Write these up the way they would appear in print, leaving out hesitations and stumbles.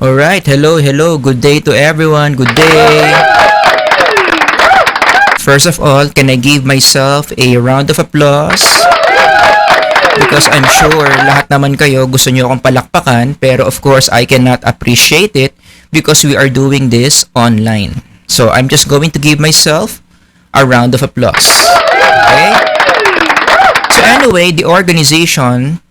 Alright, hello, good day to everyone, good day. First of all, can I give myself a round of applause? Because I'm sure lahat naman kayo gusto nyo akong palakpakan, pero of course, I cannot appreciate it because we are doing this online. So, I'm just going to give myself a round of applause. Okay? So anyway, the organization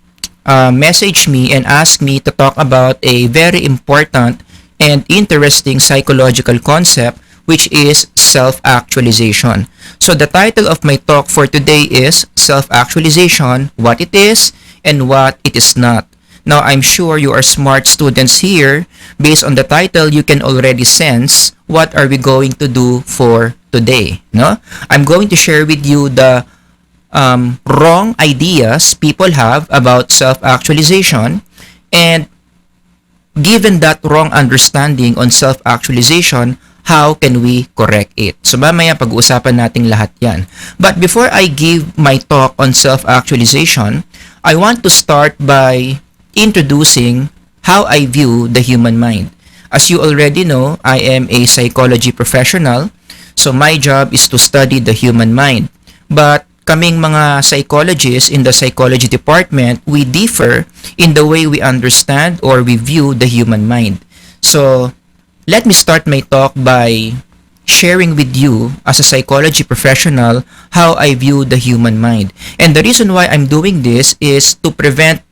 messaged me and asked me to talk about a very important and interesting psychological concept, which is self-actualization. So the title of my talk for today is Self-Actualization, What It Is and What It Is Not. Now, I'm sure you are smart students here. Based on the title, you can already sense what are we going to do for today. No? I'm going to share with you the wrong ideas people have about self-actualization, and given that wrong understanding on self-actualization, how can we correct it? So mamaya pag-uusapan natin lahat yan. But before I give my talk on self-actualization, I want to start by introducing how I view the human mind. As you already know, I am a psychology professional, so my job is to study the human mind. But kaming mga psychologists in the psychology department, we differ in the way we understand or we view the human mind. So, let me start my talk by sharing with you as a psychology professional how I view the human mind. And the reason why I'm doing this is to prevent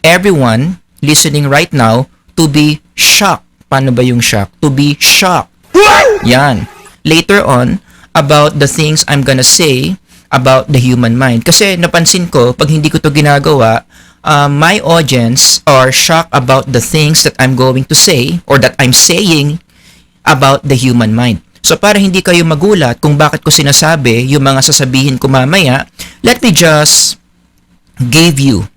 everyone listening right now to be shocked. Paano ba yung shock? To be shocked. Yan. Later on, about the things I'm gonna say about the human mind. Kasi napansin ko, pag hindi ko to ginagawa, my audience are shocked about the things that I'm going to say or that I'm saying about the human mind. So para hindi kayo magulat kung bakit ko sinasabi yung mga sasabihin ko mamaya, let me just give you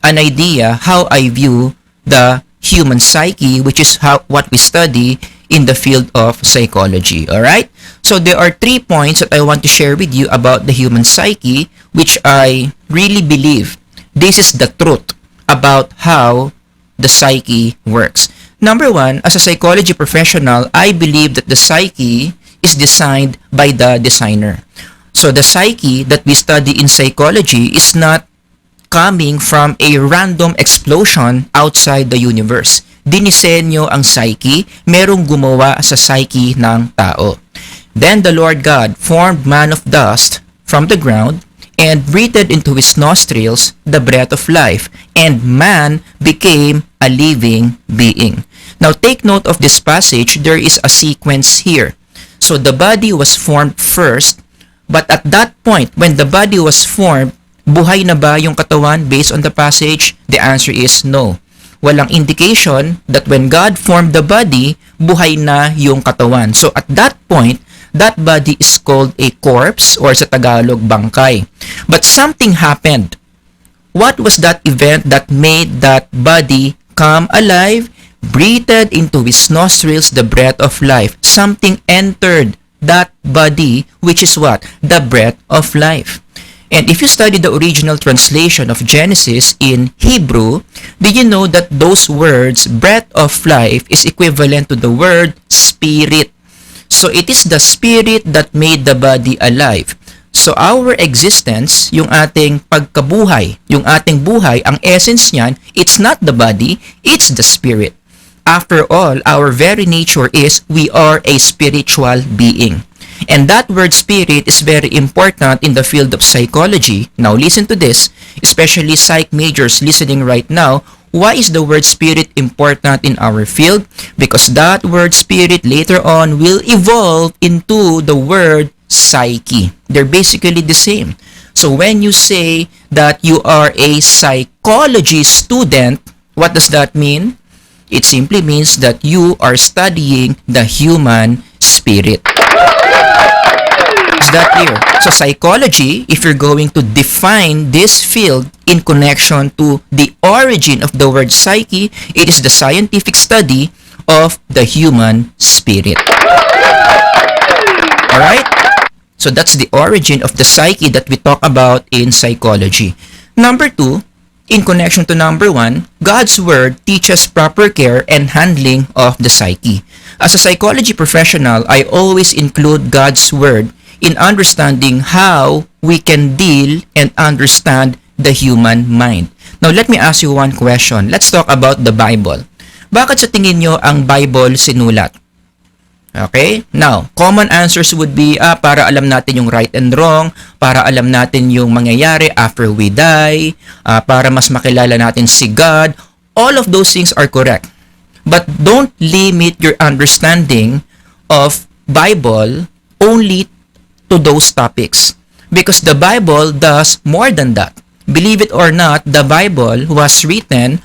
an idea how I view the human psyche, which is what we study in the field of psychology. Alright? So there are 3 points that I want to share with you about the human psyche, which I really believe this is the truth about how the psyche works. Number 1, as a psychology professional, I believe that the psyche is designed by the designer. So the psyche that we study in psychology is not coming from a random explosion outside the universe. Dinisenyo ang psyche, merong gumawa sa psyche ng tao. Then the Lord God formed man of dust from the ground and breathed into his nostrils the breath of life, and man became a living being. Now take note of this passage, there is a sequence here. So the body was formed first, but at that point, when the body was formed, buhay na ba yung katawan based on the passage? The answer is no. Walang indication that when God formed the body, buhay na yung katawan. So at that point, that body is called a corpse, or sa Tagalog, bangkay. But something happened. What was that event that made that body come alive? Breathed into his nostrils the breath of life. Something entered that body, which is what? The breath of life. And if you study the original translation of Genesis in Hebrew, did you know that those words, breath of life, is equivalent to the word spirit? So it is the spirit that made the body alive. So our existence, yung ating pagkabuhay, yung ating buhay, ang essence niyan, it's not the body, it's the spirit. After all, our very nature is we are a spiritual being. And that word spirit is very important in the field of psychology. Now listen to this, especially psych majors listening right now. Why is the word spirit important in our field? Because that word spirit later on will evolve into the word psyche. They're basically the same. So when you say that you are a psychology student, what does that mean? It simply means that you are studying the human spirit. Is that clear? So psychology, if you're going to define this field in connection to the origin of the word psyche, it is the scientific study of the human spirit. Alright? So that's the origin of the psyche that we talk about in psychology. Number 2, In connection to number 1, God's Word teaches proper care and handling of the psyche. As a psychology professional, I always include God's Word in understanding how we can deal and understand the human mind. Now, let me ask you one question. Let's talk about the Bible. Bakit sa tingin nyo ang Bible sinulat? Okay? Now, common answers would be, para alam natin yung right and wrong, para alam natin yung mangyayari after we die, para mas makilala natin si God. All of those things are correct. But don't limit your understanding of Bible only to those topics. Because the Bible does more than that. Believe it or not, the Bible was written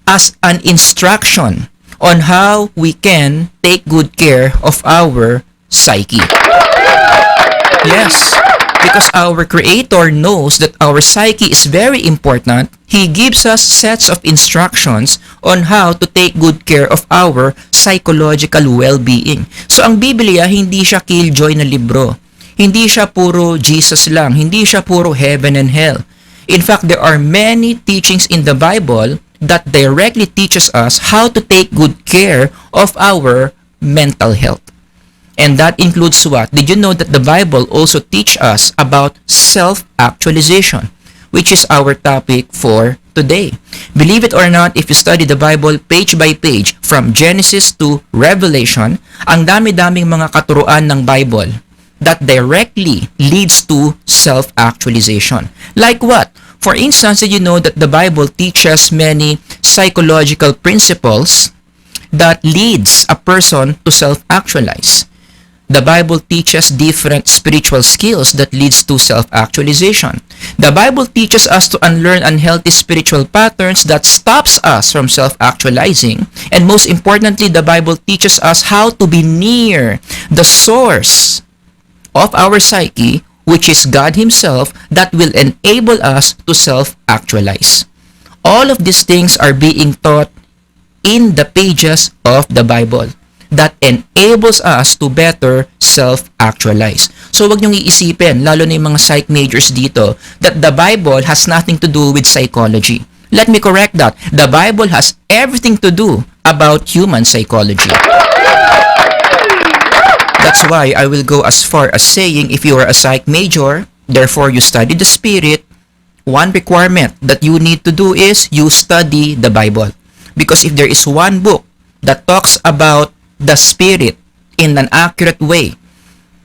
as an instruction on how we can take good care of our psyche. Yes, because our Creator knows that our psyche is very important. He gives us sets of instructions on how to take good care of our psychological well-being. So ang Biblia, hindi siya killjoy na libro. Hindi siya puro Jesus lang. Hindi siya puro heaven and hell. In fact, there are many teachings in the Bible that directly teaches us how to take good care of our mental health. And that includes what? Did you know that the Bible also teach us about self-actualization, which is our topic for today? Believe it or not, if you study the Bible page by page, from Genesis to Revelation, ang dami-daming mga katuruan ng Bible that directly leads to self-actualization. Like what? For instance, did you know that the Bible teaches many psychological principles that leads a person to self-actualize? The Bible teaches different spiritual skills that leads to self-actualization. The Bible teaches us to unlearn unhealthy spiritual patterns that stops us from self-actualizing. And most importantly, the Bible teaches us how to be near the source of our psyche, which is God Himself, that will enable us to self-actualize. All of these things are being taught in the pages of the Bible that enables us to better self-actualize. So wag niyong iisipin, lalo na yung mga psych majors dito, that the Bible has nothing to do with psychology. Let me correct that. The Bible has everything to do about human psychology. That's why I will go as far as saying, if you are a psych major, therefore you study the Spirit, one requirement that you need to do is you study the Bible. Because if there is one book that talks about the Spirit in an accurate way,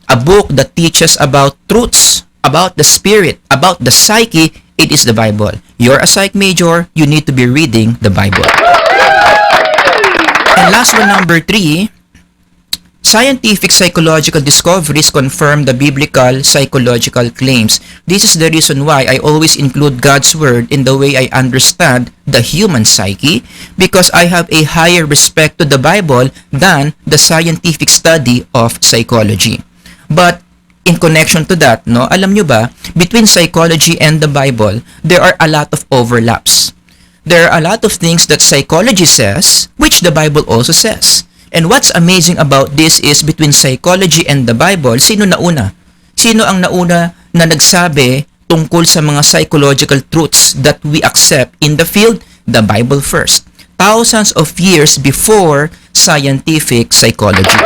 a book that teaches about truths, about the Spirit, about the psyche, it is the Bible. You're a psych major, you need to be reading the Bible. And last one, number 3, scientific psychological discoveries confirm the biblical psychological claims. This is the reason why I always include God's Word in the way I understand the human psyche, because I have a higher respect to the Bible than the scientific study of psychology. But in connection to that, no, alam nyo ba, between psychology and the Bible, there are a lot of overlaps. There are a lot of things that psychology says, which the Bible also says. And what's amazing about this is between psychology and the Bible, sino nauna? Sino ang nauna na nagsabi tungkol sa mga psychological truths that we accept in the field? The Bible first. Thousands of years before scientific psychology.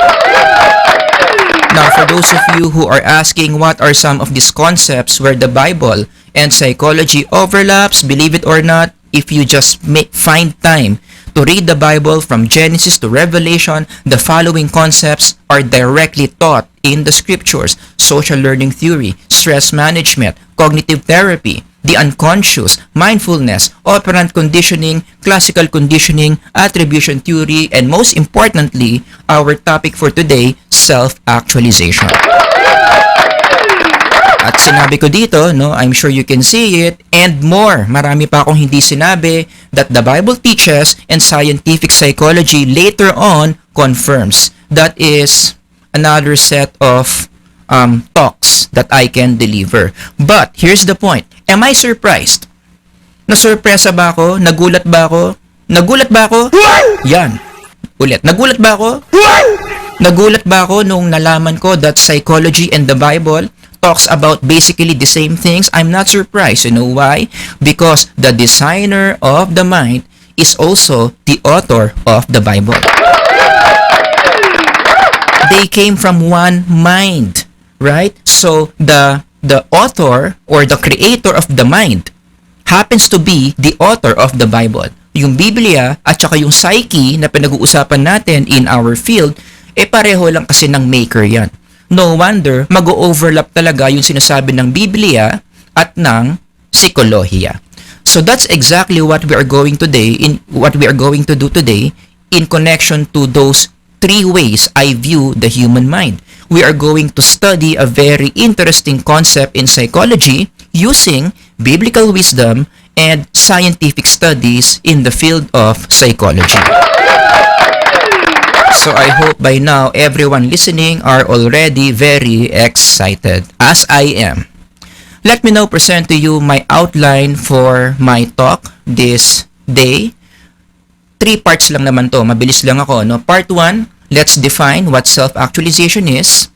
Now, for those of you who are asking what are some of these concepts where the Bible and psychology overlaps, believe it or not, if you just find time to read the Bible from Genesis to Revelation, the following concepts are directly taught in the scriptures: social learning theory, stress management, cognitive therapy, the unconscious, mindfulness, operant conditioning, classical conditioning, attribution theory, and most importantly, our topic for today, self-actualization. At sinabi ko dito, no, I'm sure you can see it, and more. Marami pa akong hindi sinabi that the Bible teaches and scientific psychology later on confirms. That is another set of talks that I can deliver. But here's the point. Am I surprised? Nasurpresa ba ako? Nagulat ba ako? Nagulat ba ako? Yan. Ulit. Nagulat ba ako? Nagulat ba ako nung nalaman ko that psychology and the Bible talks about basically the same things, I'm not surprised. You know why? Because the designer of the mind is also the author of the Bible. They came from one mind, right? So the author or the creator of the mind happens to be the author of the Bible. Yung Biblia at saka yung psyche na pinag-uusapan natin in our field, pareho lang kasi ng maker yan. No wonder, mag-overlap talaga yung sinasabi ng Biblia at ng psikolohiya. So that's exactly what we are going to do today in connection to those three ways I view the human mind. We are going to study a very interesting concept in psychology using biblical wisdom and scientific studies in the field of psychology. So I hope by now everyone listening are already very excited, as I am. Let me now present to you my outline for my talk this day. 3 parts lang naman to, mabilis lang ako, no? Part 1, let's define what self-actualization is.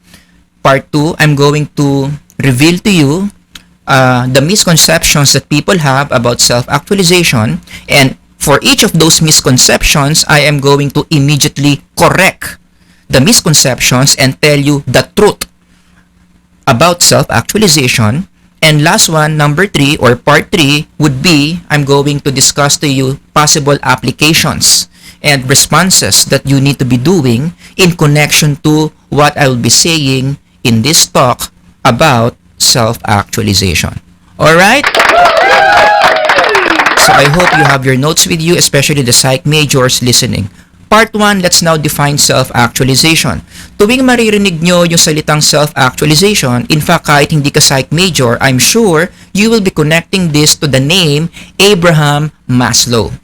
Part 2, I'm going to reveal to you the misconceptions that people have about self-actualization, and for each of those misconceptions, I am going to immediately correct the misconceptions and tell you the truth about self-actualization. And last one, number 3 or part 3 would be, I'm going to discuss to you possible applications and responses that you need to be doing in connection to what I will be saying in this talk about self-actualization. Alright? So I hope you have your notes with you, especially the psych majors listening. Part 1, let's now define self-actualization. Tuwing maririnig nyo yung salitang self-actualization, in fact, kahit hindi ka psych major, I'm sure you will be connecting this to the name Abraham Maslow.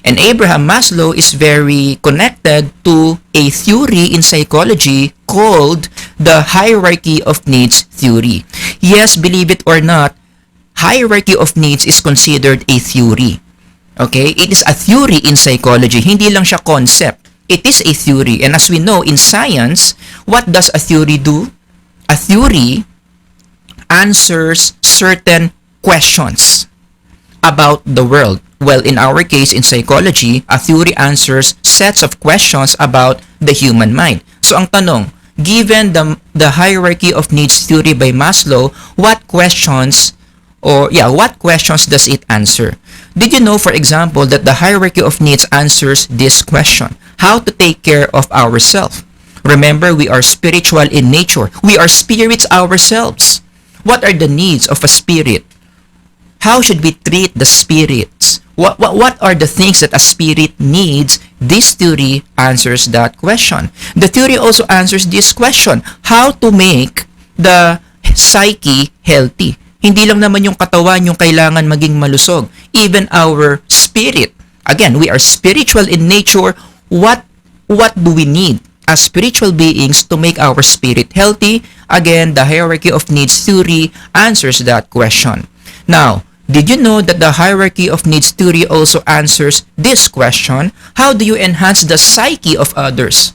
And Abraham Maslow is very connected to a theory in psychology called the hierarchy of needs theory. Yes, believe it or not, hierarchy of needs is considered a theory. Okay? It is a theory in psychology. Hindi lang siya concept. It is a theory. And as we know, in science, what does a theory do? A theory answers certain questions about the world. Well, in our case, in psychology, a theory answers sets of questions about the human mind. So, ang tanong, given the hierarchy of needs theory by Maslow, what questions does it answer? Did you know, for example, that the hierarchy of needs answers this question? How to take care of ourselves? Remember, we are spiritual in nature. We are spirits ourselves. What are the needs of a spirit? How should we treat the spirits? What are the things that a spirit needs? This theory answers that question. The theory also answers this question. How to make the psyche healthy? Hindi lang naman yung katawan yung kailangan maging malusog. Even our spirit. Again, we are spiritual in nature. What do we need as spiritual beings to make our spirit healthy? Again, the hierarchy of needs theory answers that question. Now, did you know that the hierarchy of needs theory also answers this question? How do you enhance the psyche of others?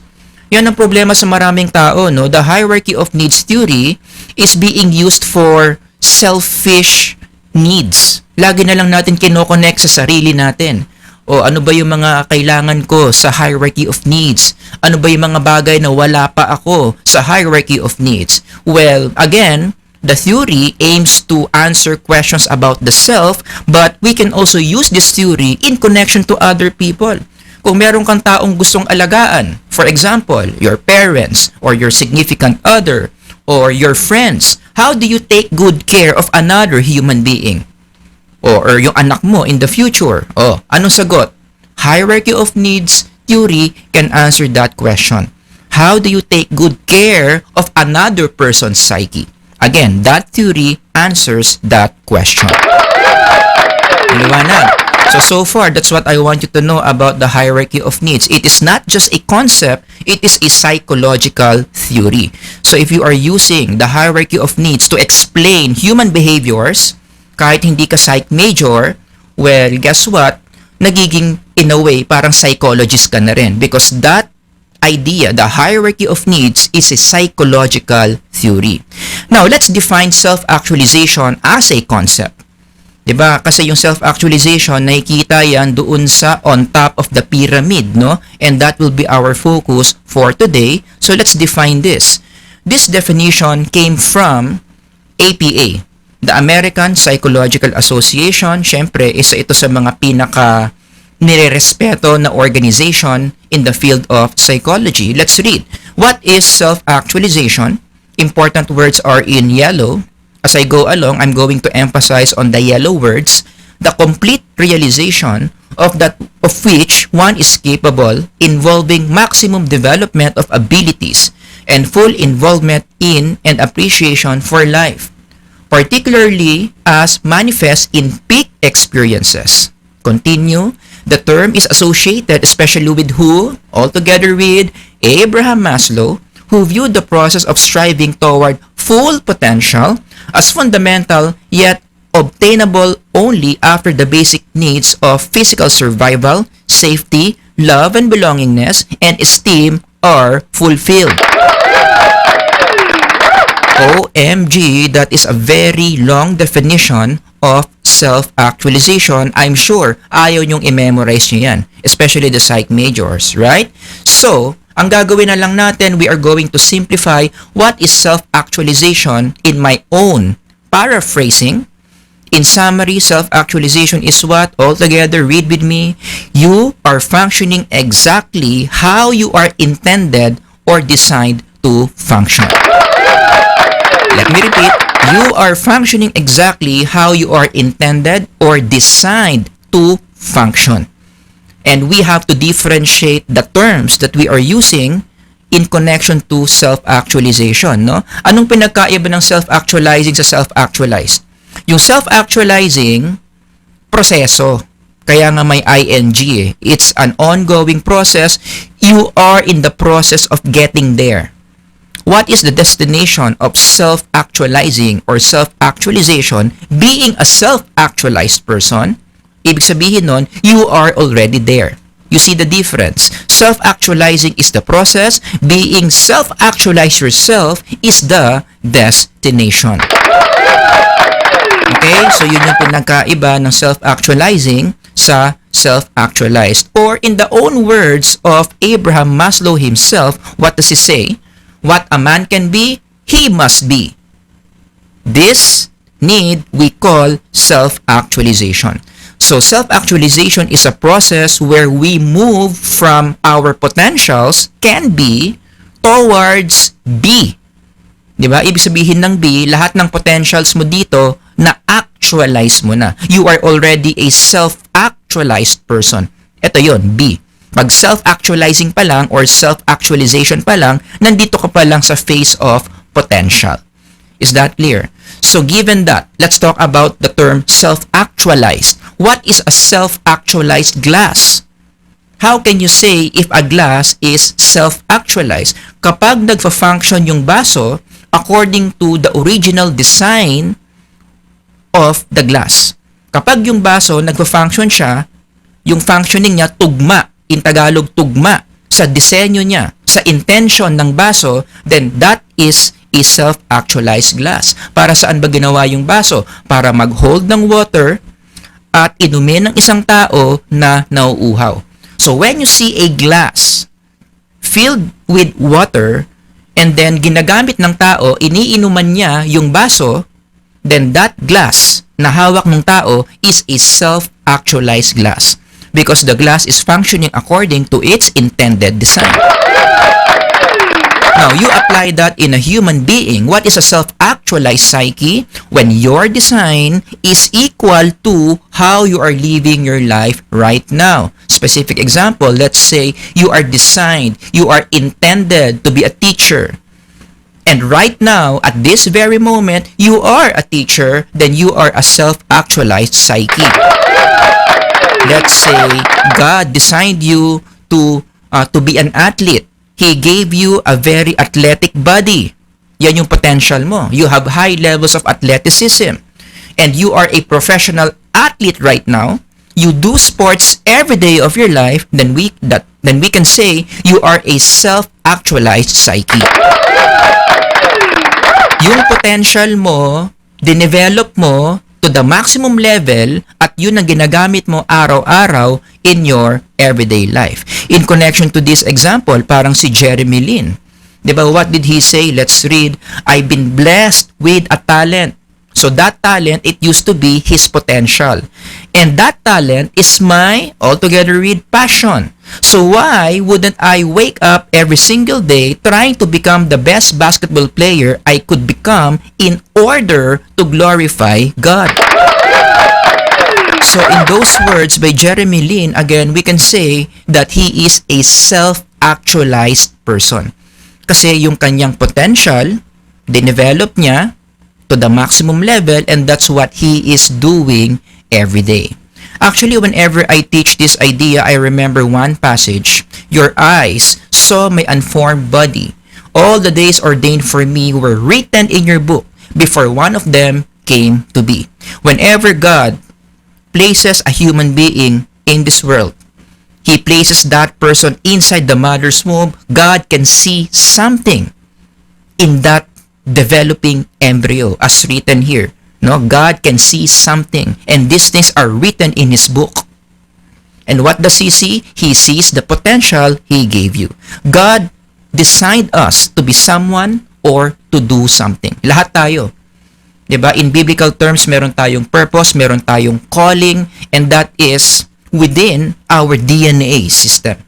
Yan ang problema sa maraming tao, no? The hierarchy of needs theory is being used for selfish needs. Lagi na lang natin kinoconnect sa sarili natin. O ano ba yung mga kailangan ko sa hierarchy of needs? Ano ba yung mga bagay na wala pa ako sa hierarchy of needs? Well, again, the theory aims to answer questions about the self, but we can also use this theory in connection to other people. Kung meron kang taong gustong alagaan, for example, your parents or your significant other or your friends, how do you take good care of another human being? Or yung anak mo in the future? Anong sagot? Hierarchy of needs theory can answer that question. How do you take good care of another person's psyche? Again, that theory answers that question. Liwanag. So far, that's what I want you to know about the hierarchy of needs. It is not just a concept, it is a psychological theory. So if you are using the hierarchy of needs to explain human behaviors, kahit hindi ka psych major, well, guess what? Nagiging, in a way, parang psychologist ka na rin. Because that idea, the hierarchy of needs, is a psychological theory. Now, let's define self-actualization as a concept. Diba? Kasi yung self-actualization, nakikita yan doon sa on top of the pyramid, no? And that will be our focus for today. So, let's define this. This definition came from APA, the American Psychological Association. Syempre, isa ito sa mga pinaka nirerespeto na organization in the field of psychology. Let's read. What is self-actualization? Important words are in yellow. As I go along, I'm going to emphasize on the yellow words. The complete realization of which one is capable, involving maximum development of abilities and full involvement in and appreciation for life, particularly as manifest in peak experiences. Continue. The term is associated especially with who? Altogether with Abraham Maslow, who viewed the process of striving toward full potential as fundamental yet obtainable only after the basic needs of physical survival, safety, love and belongingness, and esteem are fulfilled. OMG, that is a very long definition of self-actualization. I'm sure ayaw nyong i-memorize nyo yan, especially the psych majors, right? So, ang gagawin na lang natin, we are going to simplify what is self-actualization in my own paraphrasing. In summary, self-actualization is what? Altogether, read with me. You are functioning exactly how you are intended or designed to function. Let me repeat. You are functioning exactly how you are intended or designed to function. And we have to differentiate the terms that we are using in connection to self-actualization, no? Anong pinagkaiba ng self-actualizing sa self-actualized? Yung self-actualizing, proseso. Kaya nga may ing eh. It's an ongoing process. You are in the process of getting there. What is the destination of self-actualizing or self-actualization? Being a self-actualized person, ibig sabihin nun, you are already there. You see the difference. Self-actualizing is the process. Being self-actualized yourself is the destination. Okay? So, yun yung pinagkaiba ng self-actualizing sa self-actualized. Or in the own words of Abraham Maslow himself, what does he say? What a man can be, he must be. This need we call self-actualization. So, self-actualization is a process where we move from our potentials, can be, towards be. Diba? Ibig sabihin ng be, lahat ng potentials mo dito, na-actualize mo na. You are already a self-actualized person. Ito yon, be. Pag self-actualizing pa lang or self-actualization pa lang, nandito ka pa lang sa phase of potential. Is that clear? So given that, let's talk about the term self-actualized. What is a self-actualized glass? How can you say if a glass is self-actualized? Kapag nagfa-function yung baso according to the original design of the glass. Kapag yung baso nagfa-function siya, yung functioning niya tugma. In Tagalog, tugma sa disenyo niya, sa intention ng baso, then that is a self-actualized glass. Para saan ba ginawa yung baso? Para mag-hold ng water at inumin ng isang tao na nauuhaw. So when you see a glass filled with water and then ginagamit ng tao, iniinuman niya yung baso, then that glass na hawak ng tao is a self-actualized glass. Because the glass is functioning according to its intended design. Now, you apply that in a human being. What is a self-actualized psyche? When your design is equal to how you are living your life right now. Specific example, let's say you are designed, you are intended to be a teacher. And right now, at this very moment, you are a teacher, then you are a self-actualized psyche. Let's say God designed you to be an athlete. He gave you a very athletic body. Yan yung potential mo. You have high levels of athleticism. And you are a professional athlete right now. you do sports every day of your life, then we can say you are a self-actualized psyche. Yung potential mo, dinevelop mo to the maximum level at yun ang ginagamit mo araw-araw in your everyday life. In connection to this example, parang si Jeremy Lin. Diba, what did he say? Let's read. I've been blessed with a talent. So that talent, it used to be his potential. And that talent is my, altogether read, passion. So why wouldn't I wake up every single day trying to become the best basketball player I could become in order to glorify God? So in those words by Jeremy Lin, again, we can say that he is a self-actualized person. Kasi yung kanyang potential, dinevelop niya to the maximum level, and that's what he is doing every day. Actually, whenever I teach this idea, I remember one passage. Your eyes saw my unformed body. All the days ordained for me were written in your book before one of them came to be. Whenever God places a human being in this world, He places that person inside the mother's womb. God can see something in that developing embryo, as written here. No, God can see something, and these things are written in His book. And what does He see? He sees the potential He gave you. God designed us to be someone or to do something. Lahat tayo. 'Di ba? In biblical terms, meron tayong purpose, meron tayong calling, and that is within our DNA system.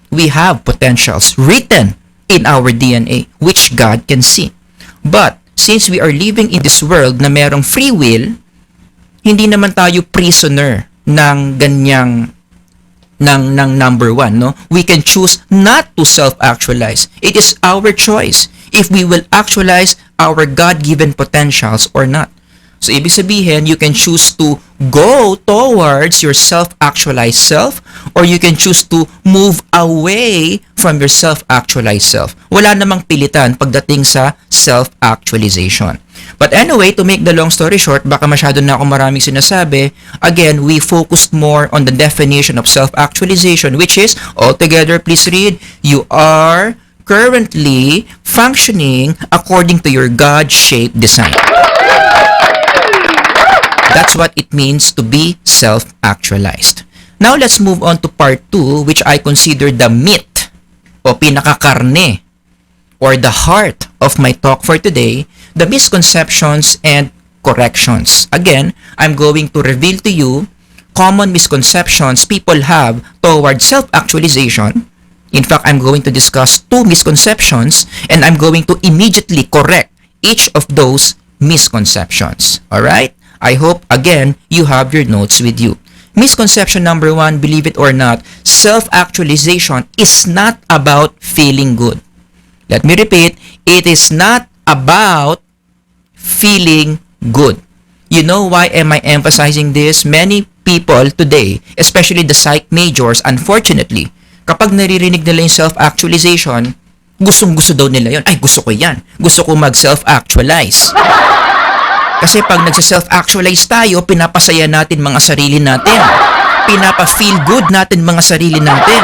We have potentials written in our DNA which God can see. But since we are living in this world na merong free will, hindi naman tayo prisoner ng ganyang ng number one, no? We can choose not to self-actualize. It is our choice if we will actualize our God-given potentials or not. So, ibig sabihin, you can choose to go towards your self-actualized self, or you can choose to move away from your self-actualized self. Wala namang pilitan pagdating sa self-actualization. But anyway, to make the long story short, baka masyado na ako maraming sinasabi, again, we focused more on the definition of self-actualization, which is, altogether, please read, you are currently functioning according to your God-shaped design. That's what it means to be self-actualized. Now, let's move on to part 2, which I consider the meat o pinakakarne or the heart of my talk for today, the misconceptions and corrections. Again, I'm going to reveal to you common misconceptions people have towards self-actualization. In fact, I'm going to discuss 2 misconceptions, and I'm going to immediately correct each of those misconceptions. Alright? I hope, again, you have your notes with you. Misconception number 1, believe it or not, self-actualization is not about feeling good. Let me repeat, it is not about feeling good. You know why am I emphasizing this? Many people today, especially the psych majors, unfortunately, kapag naririnig nila yung self-actualization, gustong-gusto daw nila yun. Ay, gusto ko yan. Gusto ko mag-self-actualize. Kasi pag nagsa-self-actualize tayo, pinapasaya natin mga sarili natin. Pinapa-feel good natin mga sarili natin.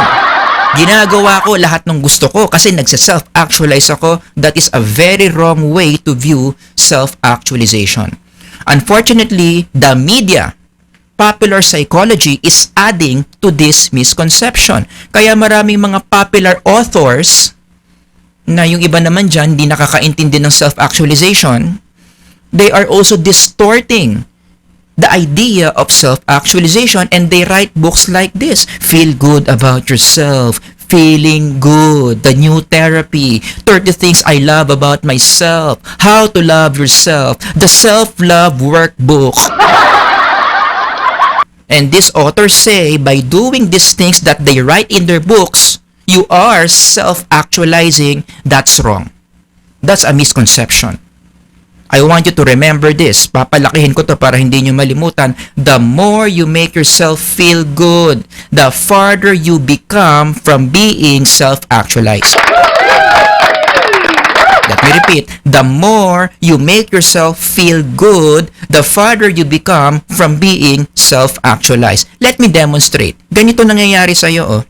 Ginagawa ko lahat ng gusto ko kasi nagsa-self-actualize ako. That is a very wrong way to view self-actualization. Unfortunately, the media, popular psychology is adding to this misconception. Kaya maraming mga popular authors na yung iba naman dyan, hindi nakakaintindi ng self-actualization, they are also distorting the idea of self-actualization, and they write books like this. Feel good about yourself. Feeling good. The new therapy. 30 things I love about myself. How to love yourself. The self-love workbook. And these authors say by doing these things that they write in their books, you are self-actualizing. That's wrong. That's a misconception. I want you to remember this. Papalakihin ko to para hindi nyo malimutan. The more you make yourself feel good, the farther you become from being self-actualized. Let me repeat, the more you make yourself feel good, the farther you become from being self-actualized. Let me demonstrate. Ganito nangyayari sa'yo, oh.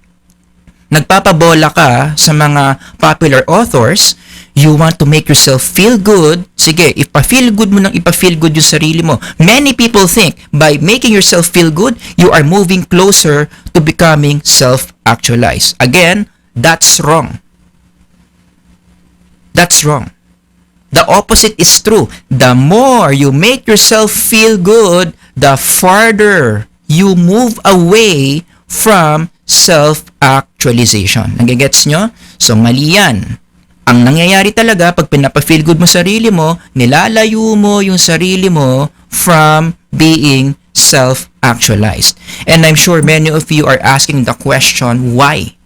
Nagpapabola ka sa mga popular authors, you want to make yourself feel good. Sige, ipa-feel good mo nang ipa-feel good yung sarili mo. Many people think by making yourself feel good, you are moving closer to becoming self-actualized. Again, that's wrong. That's wrong. The opposite is true. The more you make yourself feel good, the farther you move away from self-actualization. Nagigets nyo? So, mali yan. Ang nangyayari talaga, pag pinapa-feel good mo sarili mo, nilalayo mo yung sarili mo from being self-actualized. And I'm sure many of you are asking the question, why?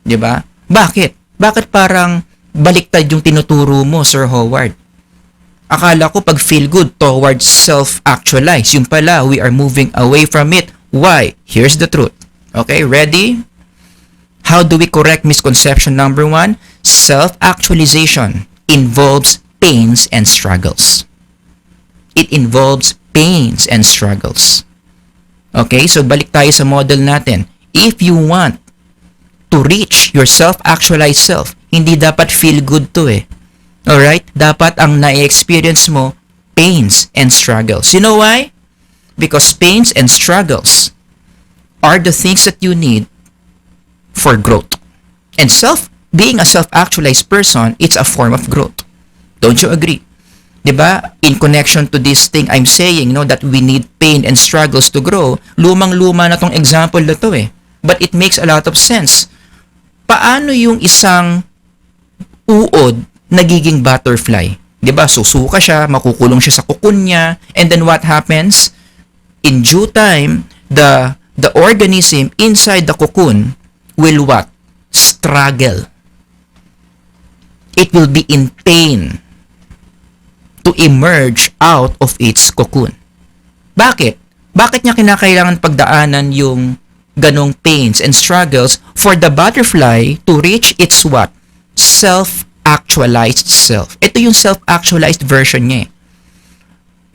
Diba? Bakit? Bakit parang baliktad yung tinuturo mo, Sir Howard? Akala ko pag feel good towards self-actualize. Yung pala, we are moving away from it. Why? Here's the truth. Okay, ready? How do we correct misconception number 1? Self-actualization involves pains and struggles. It involves pains and struggles. Okay, so balik tayo sa model natin. If you want to reach your self-actualized self, hindi dapat feel good to eh. Alright? Dapat ang na-experience mo, pains and struggles. You know why? Because pains and struggles are the things that you need for growth. And being a self-actualized person, it's a form of growth. Don't you agree? Diba? In connection to this thing I'm saying, that we need pain and struggles to grow, lumang-luma na tong example na to eh. But it makes a lot of sense. Paano yung isang uod nagiging butterfly? Diba? Susuka siya, makukulong siya sa cocoon niya, and then what happens? In due time, the organism inside the cocoon will what? Struggle. It will be in pain to emerge out of its cocoon. Bakit? Bakit niya kinakailangan pagdaanan yung ganong pains and struggles for the butterfly to reach its what? Self-actualized self. Ito yung self-actualized version niya eh.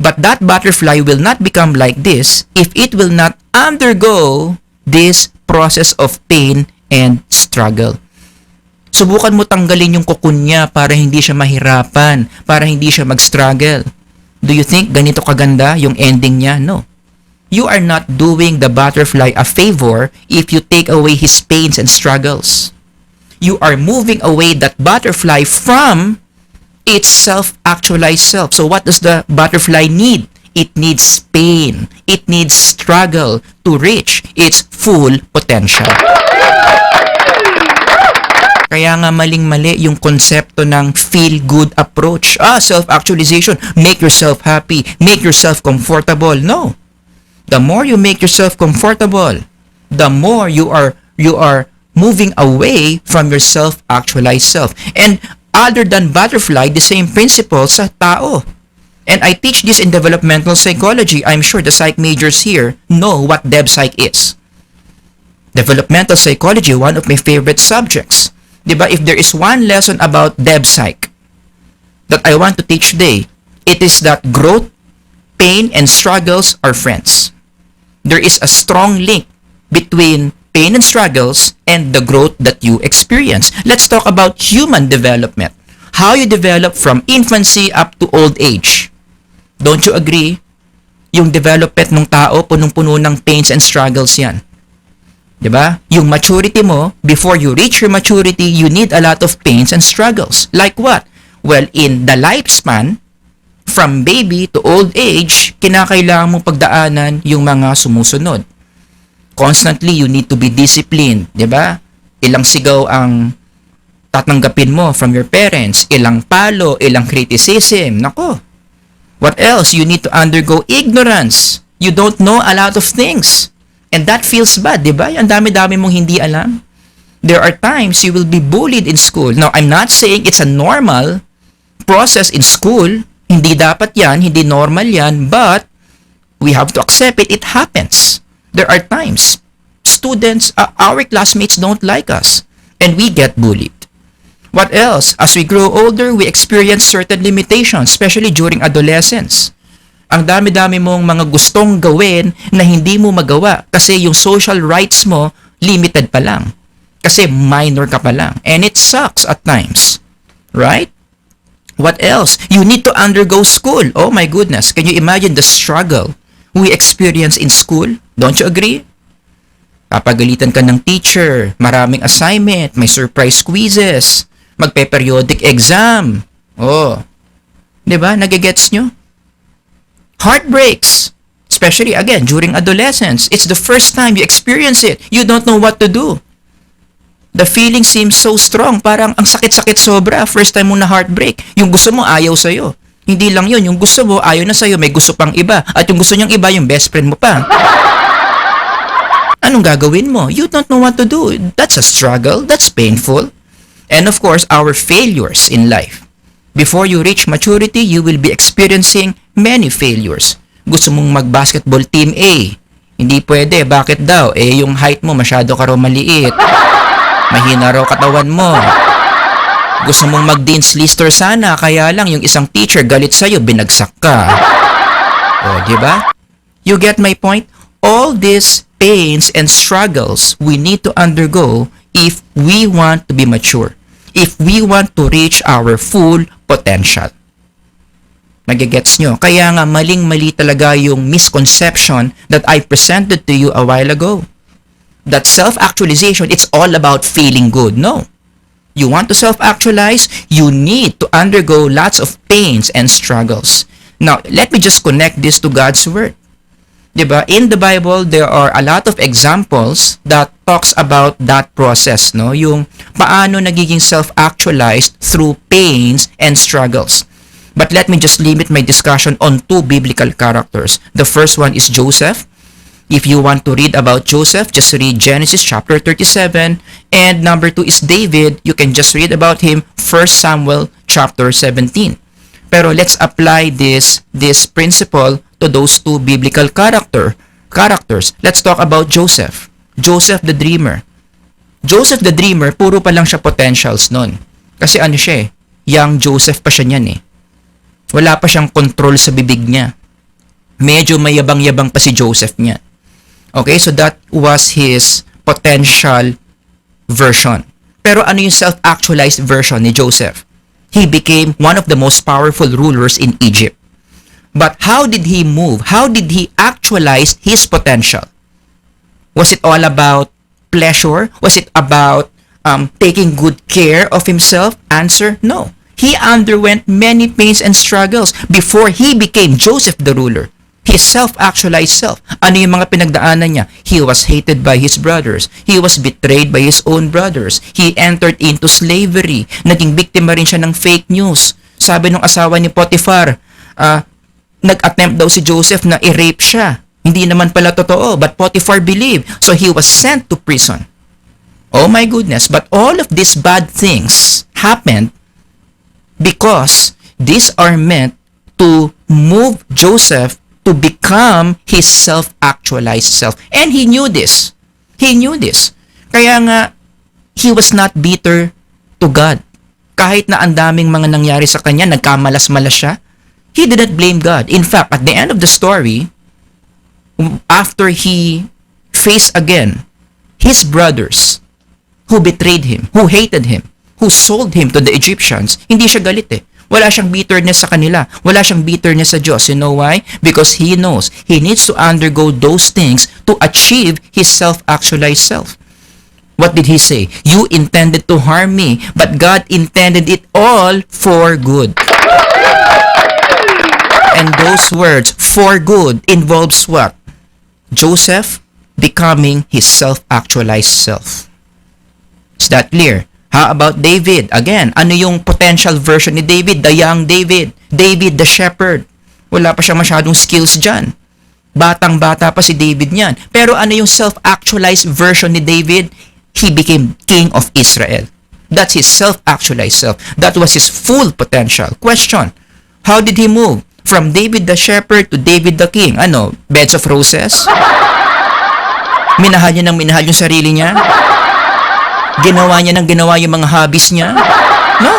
But that butterfly will not become like this if it will not undergo this process of pain and struggle. Subukan mo tanggalin yung cocoon niya para hindi siya mahirapan, para hindi siya mag-struggle. Do you think ganito kaganda yung ending niya? No. You are not doing the butterfly a favor if you take away his pains and struggles. You are moving away that butterfly from its self-actualized self. So what does the butterfly need? It needs pain. It needs struggle to reach its full potential. Kaya nga maling-mali yung konsepto ng feel-good approach. Self-actualization. Make yourself happy. Make yourself comfortable. No. The more you make yourself comfortable, the more you are moving away from your self-actualized self. And other than butterfly, the same principle sa tao. And I teach this in developmental psychology. I'm sure the psych majors here know what DevPsych is. Developmental psychology, one of my favorite subjects. Diba? If there is one lesson about DevPsych that I want to teach today, it is that growth, pain, and struggles are friends. There is a strong link between pain and struggles and the growth that you experience. Let's talk about human development. How you develop from infancy up to old age. Don't you agree? Yung development ng tao, punong-puno ng pains and struggles yan. Diba? Yung maturity mo, before you reach your maturity, you need a lot of pains and struggles. Like what? Well, in the lifespan, from baby to old age, kinakailangan mong pagdaanan yung mga sumusunod. Constantly, you need to be disciplined, di ba? Ilang sigaw ang tatanggapin mo from your parents, ilang palo, ilang criticism. Nako. What else? You need to undergo ignorance. You don't know a lot of things. And that feels bad, di ba? Ang dami-dami mong hindi alam. There are times you will be bullied in school. Now, I'm not saying it's a normal process in school. Hindi dapat yan, hindi normal yan, but we have to accept it. It happens. There are times students, our classmates don't like us and we get bullied. What else? As we grow older, we experience certain limitations, especially during adolescence. Ang dami-dami mong mga gustong gawin na hindi mo magawa kasi yung social rights mo limited pa lang. Kasi minor ka pa lang. And it sucks at times. Right? What else? You need to undergo school. Oh my goodness. Can you imagine the struggle we experience in school? Don't you agree? Papagalitan ka ng teacher, maraming assignment, may surprise quizzes, magpe-periodic exam. Oh. 'Di ba? Nagigets nyo? Heartbreaks. Especially, again, during adolescence. It's the first time you experience it. You don't know what to do. The feeling seems so strong. Parang ang sakit-sakit sobra. First time mo na heartbreak. Yung gusto mo, ayaw sa'yo. Hindi lang yun. Yung gusto mo, ayaw na sa'yo. May gusto pang iba. At yung gusto niyang iba, yung best friend mo pa. Anong gagawin mo? You don't know what to do. That's a struggle. That's painful. And of course, our failures in life. Before you reach maturity, you will be experiencing many failures. Gusto mong mag-basketball team A. Hindi pwede. Bakit daw? Yung height mo masyado ka raw maliit. Mahina raw katawan mo. Gusto mong mag-dean's lister sana, kaya lang yung isang teacher galit sa'yo, binagsak ka. O, diba? You get my point? All these pains and struggles we need to undergo if we want to be mature. If we want to reach our full potential. Magigets nyo? Kaya nga maling-mali talaga yung misconception that I presented to you a while ago. That self-actualization, it's all about feeling good. No. You want to self-actualize, you need to undergo lots of pains and struggles. Now, let me just connect this to God's Word. Diba? In the Bible, there are a lot of examples that talks about that process, no? Yung paano nagiging self-actualized through pains and struggles. But let me just limit my discussion on two biblical characters. The first one is Joseph. If you want to read about Joseph, just read Genesis chapter 37. And number 2 is David. You can just read about him, 1 Samuel chapter 17. Pero let's apply this principle to those two biblical characters. Let's talk about Joseph. Joseph the Dreamer. Joseph the Dreamer, puro pa lang siya potentials nun. Kasi ano siya young Joseph pa siya niyan Wala pa siyang control sa bibig niya. Medyo mayabang-yabang pa si Joseph niya. Okay, so that was his potential version. Pero ano yung self-actualized version ni Joseph? He became one of the most powerful rulers in Egypt. But how did he move? How did he actualize his potential? Was it all about pleasure? Was it about taking good care of himself? Answer, no. He underwent many pains and struggles before he became Joseph the ruler. His self-actualized self. Ano yung mga pinagdaanan niya? He was hated by his brothers. He was betrayed by his own brothers. He entered into slavery. Naging biktima rin siya ng fake news. Sabi ng asawa ni Potiphar, nag-attempt daw si Joseph na i-rape siya. Hindi naman pala totoo, but Potiphar believed. So he was sent to prison. Oh my goodness, but all of these bad things happened because these are meant to move Joseph to become his self-actualized self. And he knew this. He knew this. Kaya nga, he was not bitter to God. Kahit na ang daming mga nangyari sa kanya, nagkamalas-malas siya, he didn't blame God. In fact, at the end of the story, after he faced again his brothers who betrayed him, who hated him, who sold him to the Egyptians, hindi siya galit Wala siyang bitterness sa kanila. Wala siyang bitterness sa Diyos. You know why? Because he knows he needs to undergo those things to achieve his self-actualized self. What did he say? You intended to harm me, but God intended it all for good. And those words, for good, involves what? Joseph becoming his self-actualized self. Is that clear? How about David? Again, ano yung potential version ni David? The young David. David the shepherd. Wala pa siya masyadong skills dyan. Batang-bata pa si David niyan. Pero ano yung self-actualized version ni David? He became king of Israel. That's his self-actualized self. That was his full potential. Question, how did he move? From David the shepherd to David the king. Ano? Beds of roses? Minahal niya ng minahal yung sarili niya? Ginawa niya ng ginawa yung mga hobbies niya? No.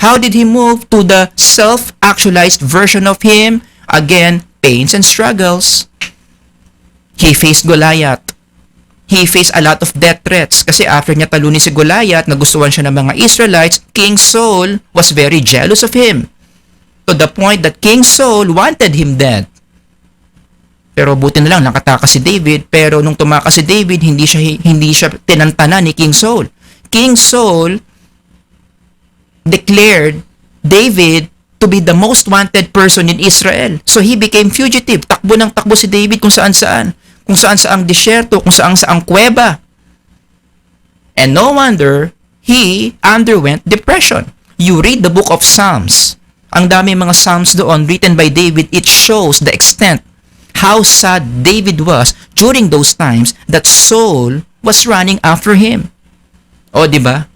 How did he move to the self-actualized version of him? Again, pains and struggles. He faced Goliath. He faced a lot of death threats kasi after niya talunin si Goliath, nagustuhan siya ng mga Israelites, King Saul was very jealous of him. To the point that King Saul wanted him dead. Pero buti na lang nakatakas si David, pero nung tumakas si David, hindi siya tinantana ni King Saul. King Saul declared David to be the most wanted person in Israel. So he became fugitive. Takbo ng takbo si David kung saan-saan. Kung saan-saang disyerto, kung saan-saang kuweba. And no wonder, he underwent depression. You read the book of Psalms. Ang dami mga Psalms doon written by David. It shows the extent how sad David was during those times that Saul was running after him. O, di ba?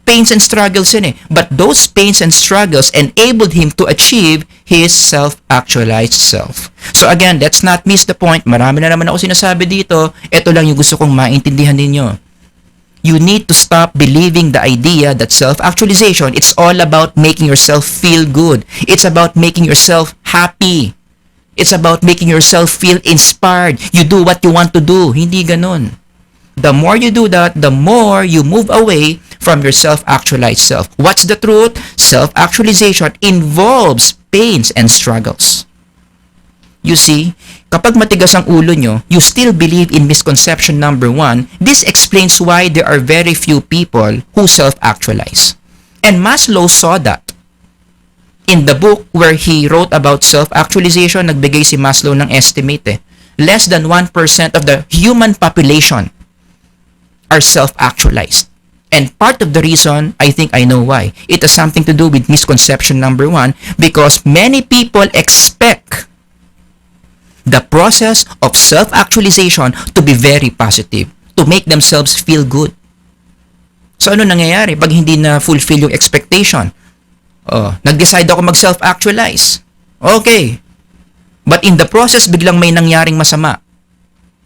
Pains and struggles yun eh. But those pains and struggles enabled him to achieve his self-actualized self. So again, let's not miss the point. Marami na naman ako sinasabi dito. Ito lang yung gusto kong maintindihan ninyo. You need to stop believing the idea that self-actualization, it's all about making yourself feel good. It's about making yourself happy. It's about making yourself feel inspired. You do what you want to do. Hindi ganun. The more you do that, the more you move away from your self-actualized self. What's the truth? Self-actualization involves pains and struggles. You see, kapag matigas ang ulo nyo, you still believe in misconception number 1. This explains why there are very few people who self-actualize. And Maslow saw that. In the book where he wrote about self-actualization, nagbigay si Maslow ng estimate eh. Less than 1% of the human population are self-actualized. And part of the reason, I think I know why. It has something to do with misconception number 1 because many people expect the process of self-actualization to be very positive, to make themselves feel good. So ano nangyayari pag hindi na fulfill yung expectation? Nag-decide ako mag-self-actualize. Okay. But in the process, biglang may nangyaring masama.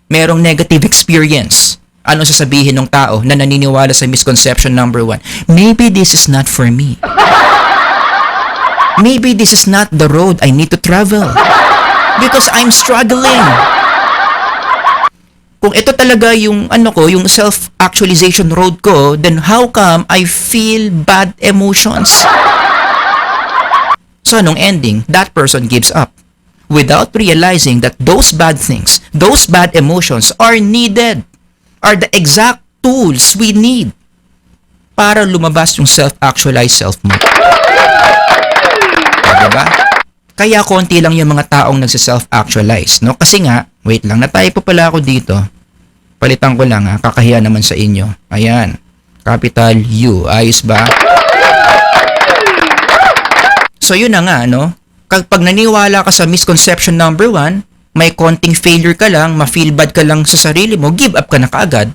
Merong negative experience. Ano sasabihin ng tao na naniniwala sa misconception number 1? Maybe this is not for me. Maybe this is not the road I need to travel. Because I'm struggling. Kung ito talaga yung yung self-actualization road ko, then how come I feel bad emotions? So anong ending? That person gives up without realizing that those bad things, those bad emotions are needed. Are the exact tools we need para lumabas yung self-actualized self mo. Diba? Kaya konti lang yung mga taong nagsi-self-actualize, no? Kasi nga, wait lang, na-typo pala ako dito. Palitan ko lang ha, kakahiya naman sa inyo. Ayan, capital U, ayos ba? So yun na nga, no? Kapag naniwala ka sa misconception number 1, may konting failure ka lang, ma-feel bad ka lang sa sarili mo, give up ka na kaagad.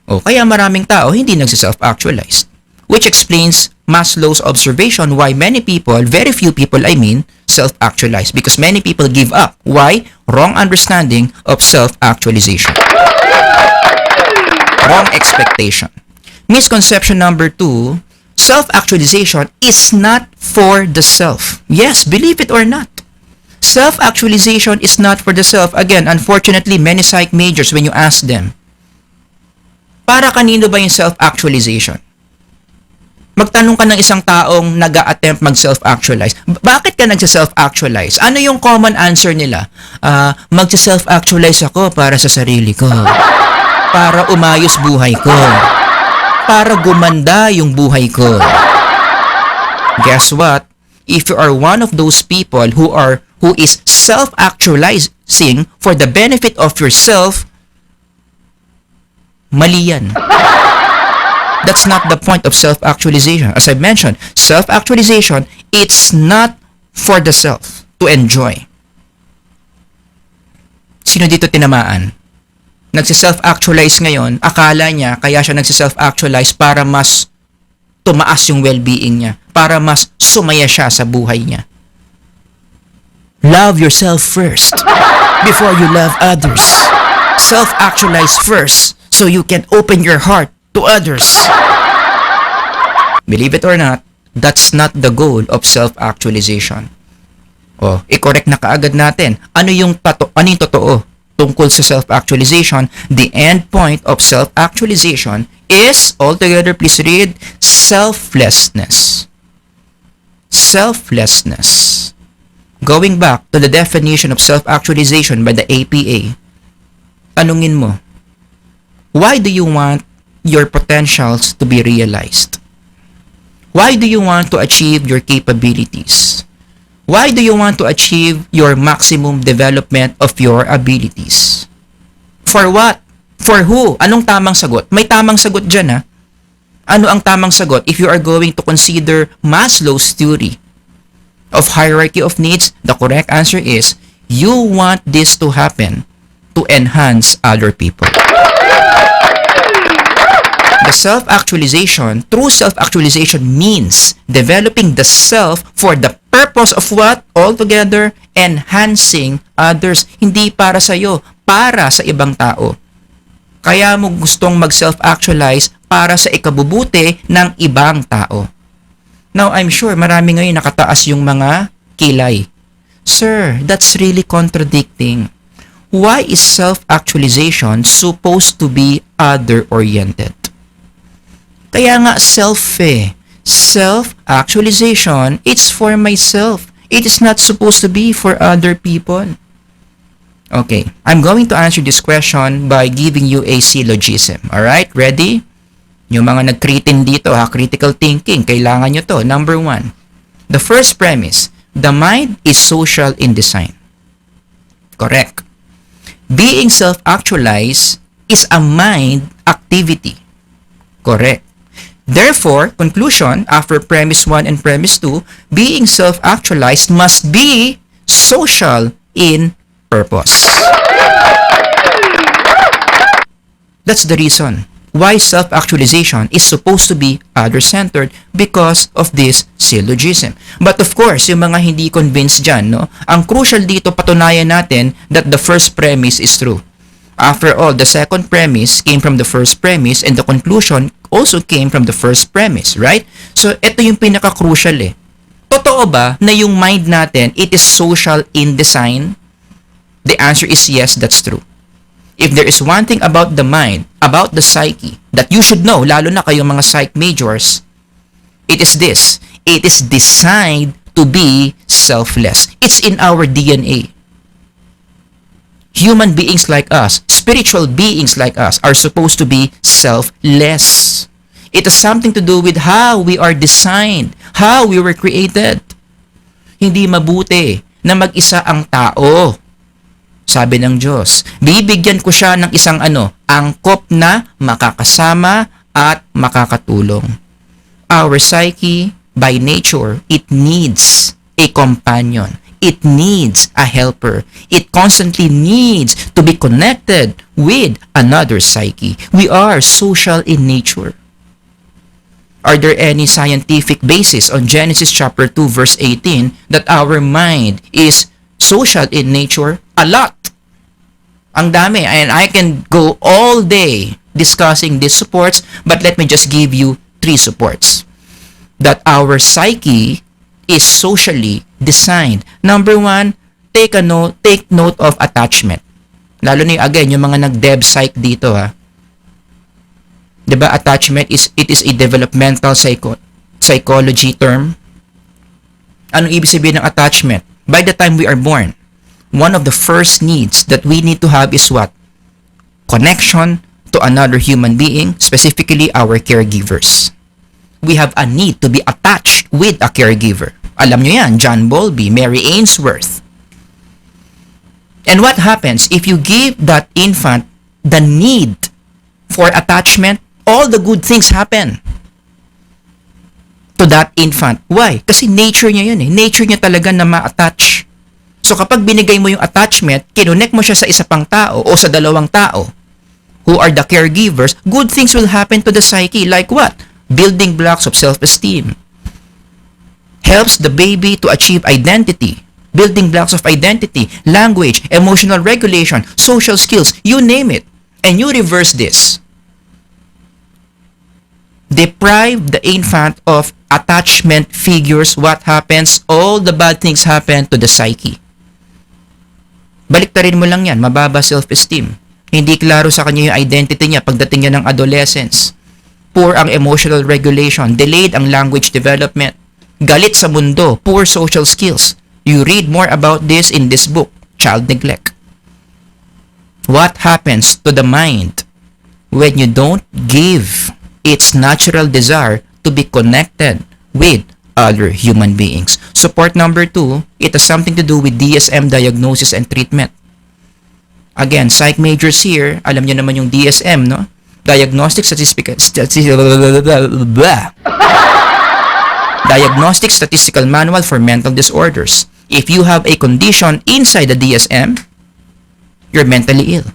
Kaya maraming tao hindi nagsi-self-actualize. Which explains Maslow's observation why many people, very few people I mean, self-actualize. Because many people give up. Why? Wrong understanding of self-actualization. Wrong expectation. Misconception number 2, self-actualization is not for the self. Yes, believe it or not. Self-actualization is not for the self. Again, unfortunately, many psych majors, when you ask them, para kanino ba yung self-actualization? Magtanong ka ng isang taong nag-a-attempt mag-self-actualize. Bakit ka nag-self-actualize? Ano yung common answer nila? Mag-self-actualize ako para sa sarili ko. Para umayos buhay ko. Para gumanda yung buhay ko. Guess what? If you are one of those people who is self-actualizing for the benefit of yourself, mali yan. That's not the point of self-actualization. As I mentioned, self-actualization, it's not for the self to enjoy. Sino dito tinamaan? Nagsi-self-actualize ngayon, akala niya kaya siya nagsi-self-actualize para mas tumaas yung well-being niya, para mas sumaya siya sa buhay niya. Love yourself first before you love others. Self-actualize first so you can open your heart to others. Believe it or not, that's not the goal of self-actualization. O, i-correct na kaagad natin. Ano yung totoo tungkol sa self-actualization? The end point of self-actualization is, altogether please read, selflessness. Selflessness. Going back to the definition of self-actualization by the APA, tanungin mo, why do you want your potentials to be realized? Why do you want to achieve your capabilities? Why do you want to achieve your maximum development of your abilities? For what? For who? Anong tamang sagot? May tamang sagot dyan, ha? Ano ang tamang sagot? If you are going to consider Maslow's theory of hierarchy of needs, the correct answer is, you want this to happen to enhance other people. The self-actualization, true self-actualization means developing the self for the purpose of what? Altogether, enhancing others. Hindi para sa iyo, para sa ibang tao. Kaya mo gustong mag-self-actualize para sa ikabubuti ng ibang tao. Now, I'm sure marami ngayon nakataas yung mga kilay. Sir, that's really contradicting. Why is self-actualization supposed to be other-oriented? Kaya nga self-actualization, it's for myself. It is not supposed to be for other people. Okay, I'm going to answer this question by giving you a syllogism. Alright, ready? Yung mga nag-critin dito, critical thinking, kailangan nyo to. Number 1, the first premise, the mind is social in design. Correct. Being self-actualized is a mind activity. Correct. Therefore, conclusion, after premise 1 and premise 2, being self-actualized must be social in purpose. That's the reason why self-actualization is supposed to be other-centered, because of this syllogism. But of course, yung mga hindi convinced dyan, no? Ang crucial dito, patunayan natin that the first premise is true. After all, the second premise came from the first premise and the conclusion also came from the first premise, right? So, ito yung pinaka-crucial eh. Totoo ba na yung mind natin, it is social in design? The answer is yes, that's true. If there is one thing about the mind, about the psyche, that you should know, lalo na kayong mga psych majors, it is this. It is designed to be selfless. It's in our DNA. Human beings like us, spiritual beings like us, are supposed to be selfless. It has something to do with how we are designed, how we were created. Hindi mabuti na mag-isa ang tao. Sabi ng Diyos, bibigyan ko siya ng isang angkop na makakasama at makakatulong. Our psyche, by nature, it needs a companion. It needs a helper. It constantly needs to be connected with another psyche. We are social in nature. Are there any scientific basis on Genesis chapter 2 verse 18 that our mind is social in nature? A lot. Ang dami. And I can go all day discussing these supports, but let me just give you 3 supports. That our psyche is socially designed. Number 1, take note of attachment. Lalo na again, yung mga nag-dev psych dito ha. Diba, attachment is a developmental psychology term. Anong ibig sabihin ng attachment? By the time we are born, one of the first needs that we need to have is what? Connection to another human being, specifically our caregivers. We have a need to be attached with a caregiver. Alam nyo yan, John Bowlby, Mary Ainsworth. And what happens if you give that infant the need for attachment? All the good things happen to that infant. Why? Kasi nature niya yun eh. Nature niya talaga na ma-attach. So kapag binigay mo yung attachment, kinonect mo siya sa isa pang tao o sa dalawang tao who are the caregivers, good things will happen to the psyche. Like what? Building blocks of self-esteem. Helps the baby to achieve identity, building blocks of identity, language, emotional regulation, social skills, you name it. And you reverse this. Deprive the infant of attachment figures. What happens? All the bad things happen to the psyche. Baliktarin mo lang yan, mababa self-esteem. Hindi klaro sa kanya yung identity niya pagdating niya ng adolescence. Poor ang emotional regulation, delayed ang language development, galit sa mundo, poor social skills. You read more about this in this book, Child Neglect. What happens to the mind when you don't give its natural desire to be connected with other human beings? Support number 2, it has something to do with DSM diagnosis and treatment. Again, psych majors here, alam niyo naman yung DSM, no? Diagnostic Statistical Manual for Mental Disorders. If you have a condition inside the DSM, you're mentally ill.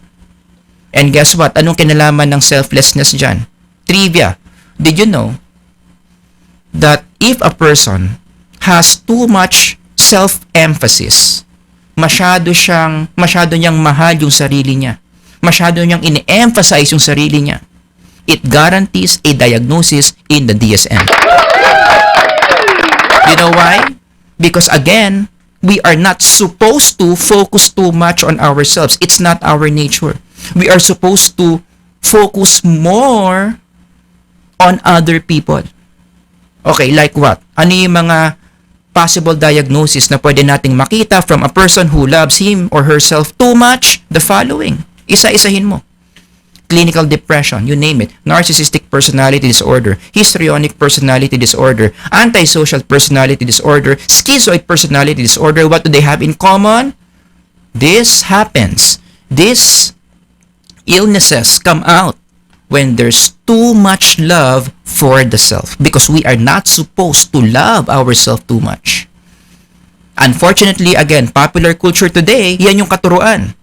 And guess what? Anong kinalaman ng selflessness dyan? Trivia. Did you know that if a person has too much self-emphasis, masyado niyang mahal yung sarili niya, masyado niyang ini-emphasize yung sarili niya, it guarantees a diagnosis in the DSM. You know why? Because again, we are not supposed to focus too much on ourselves. It's not our nature. We are supposed to focus more on other people. Okay, like what? Ano yung mga possible diagnosis na pwede nating makita from a person who loves him or herself too much? The following. Isa-isahin mo. Clinical depression, you name it. Narcissistic personality disorder, histrionic personality disorder, antisocial personality disorder, schizoid personality disorder. What do they have in common? This happens. These illnesses come out when there's too much love for the self, because we are not supposed to love ourselves too much. Unfortunately, again, popular culture today, yan yung katuruan.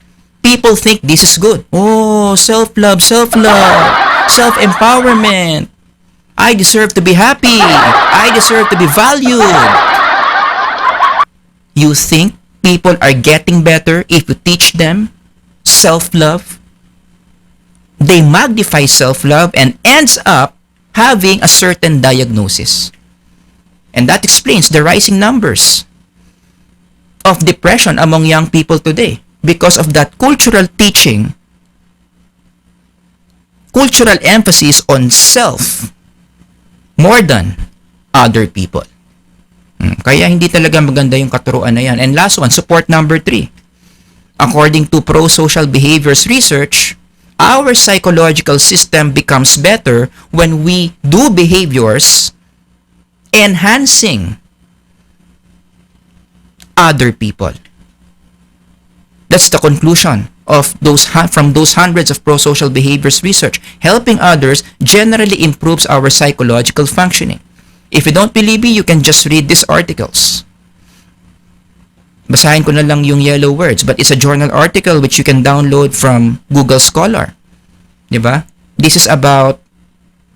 People think this is good. Oh, self-love, self-empowerment. I deserve to be happy. I deserve to be valued. You think people are getting better if you teach them self-love? They magnify self-love and ends up having a certain diagnosis. And that explains the rising numbers of depression among young people today. Because of that cultural teaching, cultural emphasis on self more than other people. Kaya hindi talaga maganda yung katuruan na yan. And last one, support number 3. According to pro-social behaviors research, our psychological system becomes better when we do behaviors enhancing other people. That's the conclusion of from those hundreds of pro-social behaviors research. Helping others generally improves our psychological functioning. If you don't believe me, you can just read these articles. Basahin ko na lang yung yellow words, but it's a journal article which you can download from Google Scholar. Diba? This is about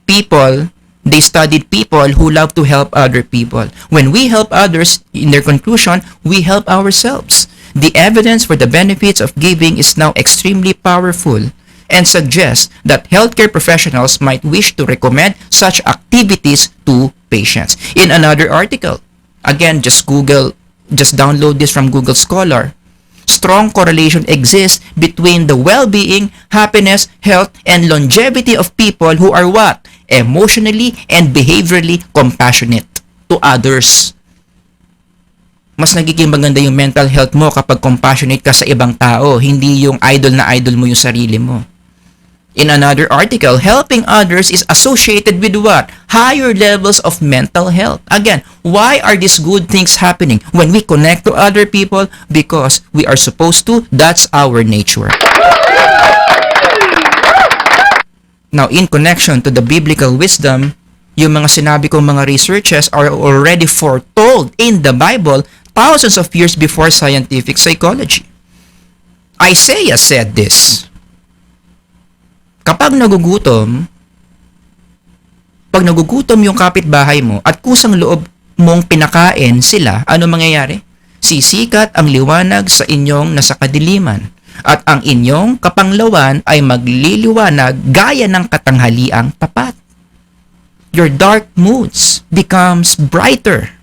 people. They studied people who love to help other people. When we help others, in their conclusion, we help ourselves. The evidence for the benefits of giving is now extremely powerful and suggests that healthcare professionals might wish to recommend such activities to patients. In another article, again, just download this from Google Scholar. Strong correlation exists between the well-being, happiness, health, and longevity of people who are what? Emotionally and behaviorally compassionate to others. Mas nagiging maganda yung mental health mo kapag compassionate ka sa ibang tao, hindi yung idol mo yung sarili mo. In another article, helping others is associated with what? Higher levels of mental health. Again, why are these good things happening? When we connect to other people, because we are supposed to, that's our nature. Now, in connection to the biblical wisdom, yung mga sinabi kong mga researches are already foretold in the Bible thousands of years before scientific psychology. Isaiah said this. Kapag nagugutom yung kapitbahay mo at kusang loob mong pinakain sila, ano mangyayari? Sisikat ang liwanag sa inyong nasa kadiliman at ang inyong kapanglawan ay magliliwanag gaya ng katanghaliang tapat. Your dark moods becomes brighter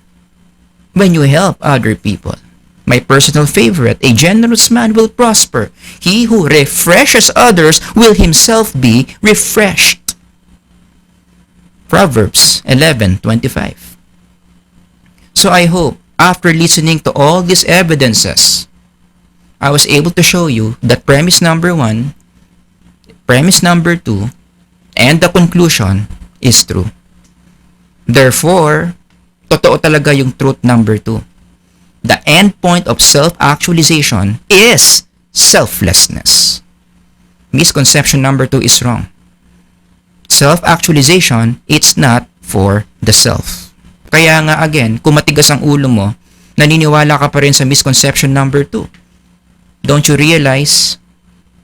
when you help other people. My personal favorite, a generous man will prosper. He who refreshes others will himself be refreshed. Proverbs 11:25. So I hope, after listening to all these evidences, I was able to show you that premise number 1, premise number 2, and the conclusion is true. Therefore, totoo talaga yung truth number 2. The end point of self-actualization is selflessness. Misconception number 2 is wrong. Self-actualization, it's not for the self. Kaya nga again, kung matigas ang ulo mo, naniniwala ka pa rin sa misconception number 2. Don't you realize?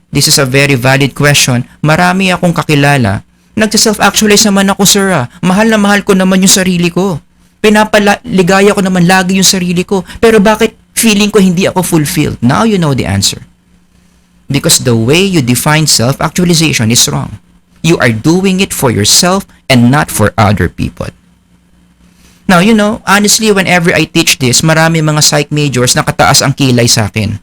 This is a very valid question. Marami akong kakilala. Nagsa-self-actualize naman ako, sir. Mahal na mahal ko naman yung sarili ko. Pinapaligaya ko naman lagi yung sarili ko. Pero bakit feeling ko hindi ako fulfilled? Now you know the answer. Because the way you define self-actualization is wrong. You are doing it for yourself and not for other people. Now, you know, honestly, whenever I teach this, marami mga psych majors na kataas ang kilay sa akin.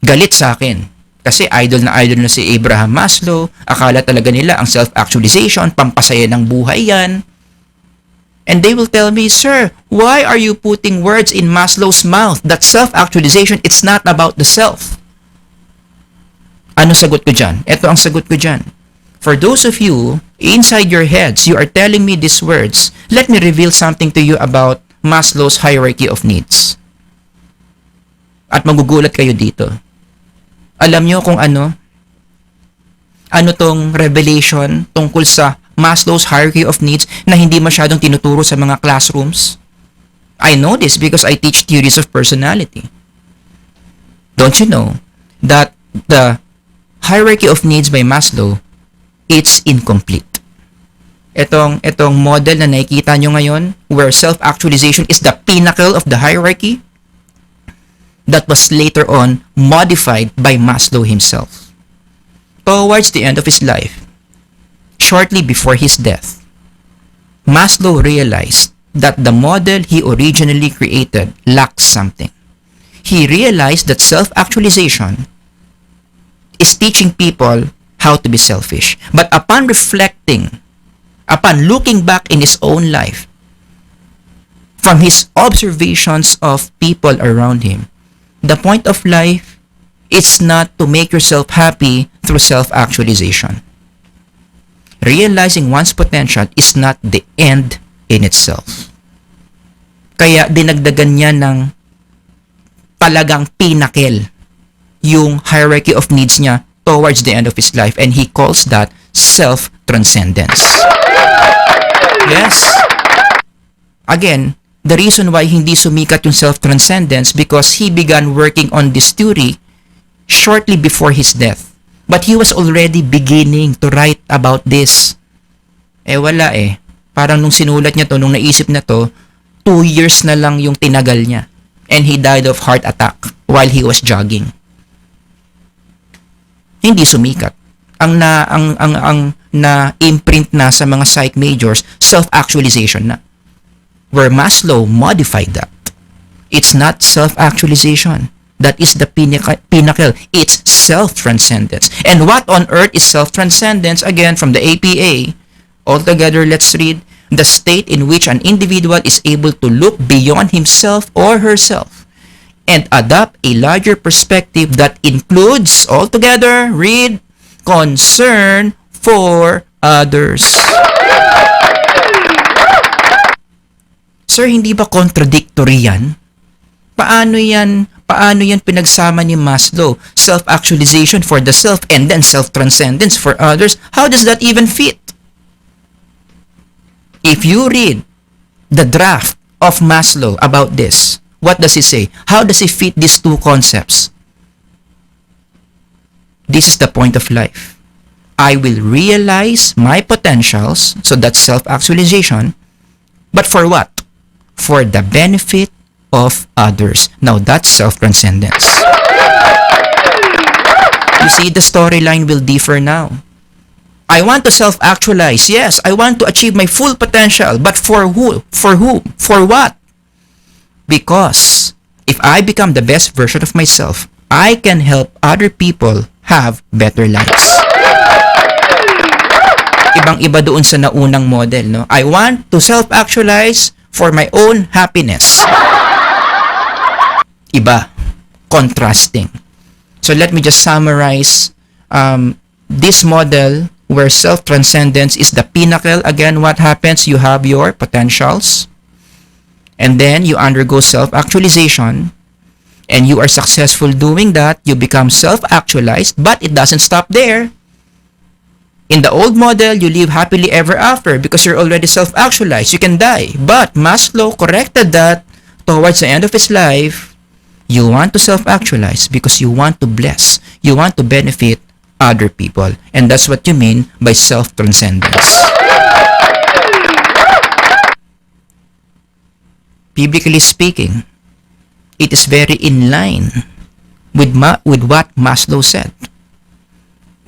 Galit sa akin. Kasi idol na si Abraham Maslow. Akala talaga nila ang self-actualization, pampasaya ng buhay yan. And they will tell me, sir, why are you putting words in Maslow's mouth? That self-actualization, it's not about the self. Ano sagot ko dyan? Ito ang sagot ko dyan. For those of you, inside your heads, you are telling me these words, let me reveal something to you about Maslow's hierarchy of needs. At magugulat kayo dito. Alam nyo kung ano? Ano tong revelation tungkol sa Maslow's hierarchy of needs na hindi masyadong tinuturo sa mga classrooms? I know this because I teach theories of personality. Don't you know that the hierarchy of needs by Maslow, it's incomplete. Itong model na nakikita nyo ngayon, where self-actualization is the pinnacle of the hierarchy, that was later on modified by Maslow himself. Towards the end of his life, shortly before his death, Maslow realized that the model he originally created lacked something. He realized that self-actualization is teaching people how to be selfish. But upon reflecting, upon looking back in his own life, from his observations of people around him, the point of life is not to make yourself happy through self-actualization. Realizing one's potential is not the end in itself. Kaya dinagdagan niya ng talagang pinnacle yung hierarchy of needs niya towards the end of his life, and he calls that self-transcendence. Yes. Again, the reason why hindi sumikat yung self-transcendence because he began working on this theory shortly before his death. But he was already beginning to write about this. Wala Parang nung sinulat niya to, nung naisip na to, 2 years na lang yung tinagal niya. And he died of heart attack while he was jogging. Hindi sumikat. Ang na-imprint na sa mga psych majors, self-actualization na. Where Maslow modified that. It's not self-actualization. That is the pinnacle. It's self-transcendence. And what on earth is self-transcendence? Again, from the APA. Altogether, let's read. The state in which an individual is able to look beyond himself or herself and adopt a larger perspective that includes, altogether, read, concern for others. Sir, hindi ba contradictory yan? Paano yan pinagsama ni Maslow? Self-actualization for the self and then self-transcendence for others. How does that even fit? If you read the draft of Maslow about this, what does he say? How does he fit these two concepts? This is the point of life. I will realize my potentials, so that's self-actualization, but for what? For the benefit of others. Now that's self-transcendence. You see, the storyline will differ now. I want to self-actualize. Yes, I want to achieve my full potential. But for who? For whom? For what? Because if I become the best version of myself, I can help other people have better lives. Ibang-iba doon sa naunang model, no? I want to self-actualize for my own happiness. Iba. Contrasting. So let me just summarize this model where self-transcendence is the pinnacle. Again, what happens? You have your potentials, and then you undergo self-actualization, and you are successful doing that. You become self-actualized, but it doesn't stop there. In the old model, you live happily ever after because you're already self-actualized. You can die. But Maslow corrected that towards the end of his life. You want to self-actualize because you want to bless. You want to benefit other people. And that's what you mean by self-transcendence. Biblically speaking, it is very in line with what Maslow said.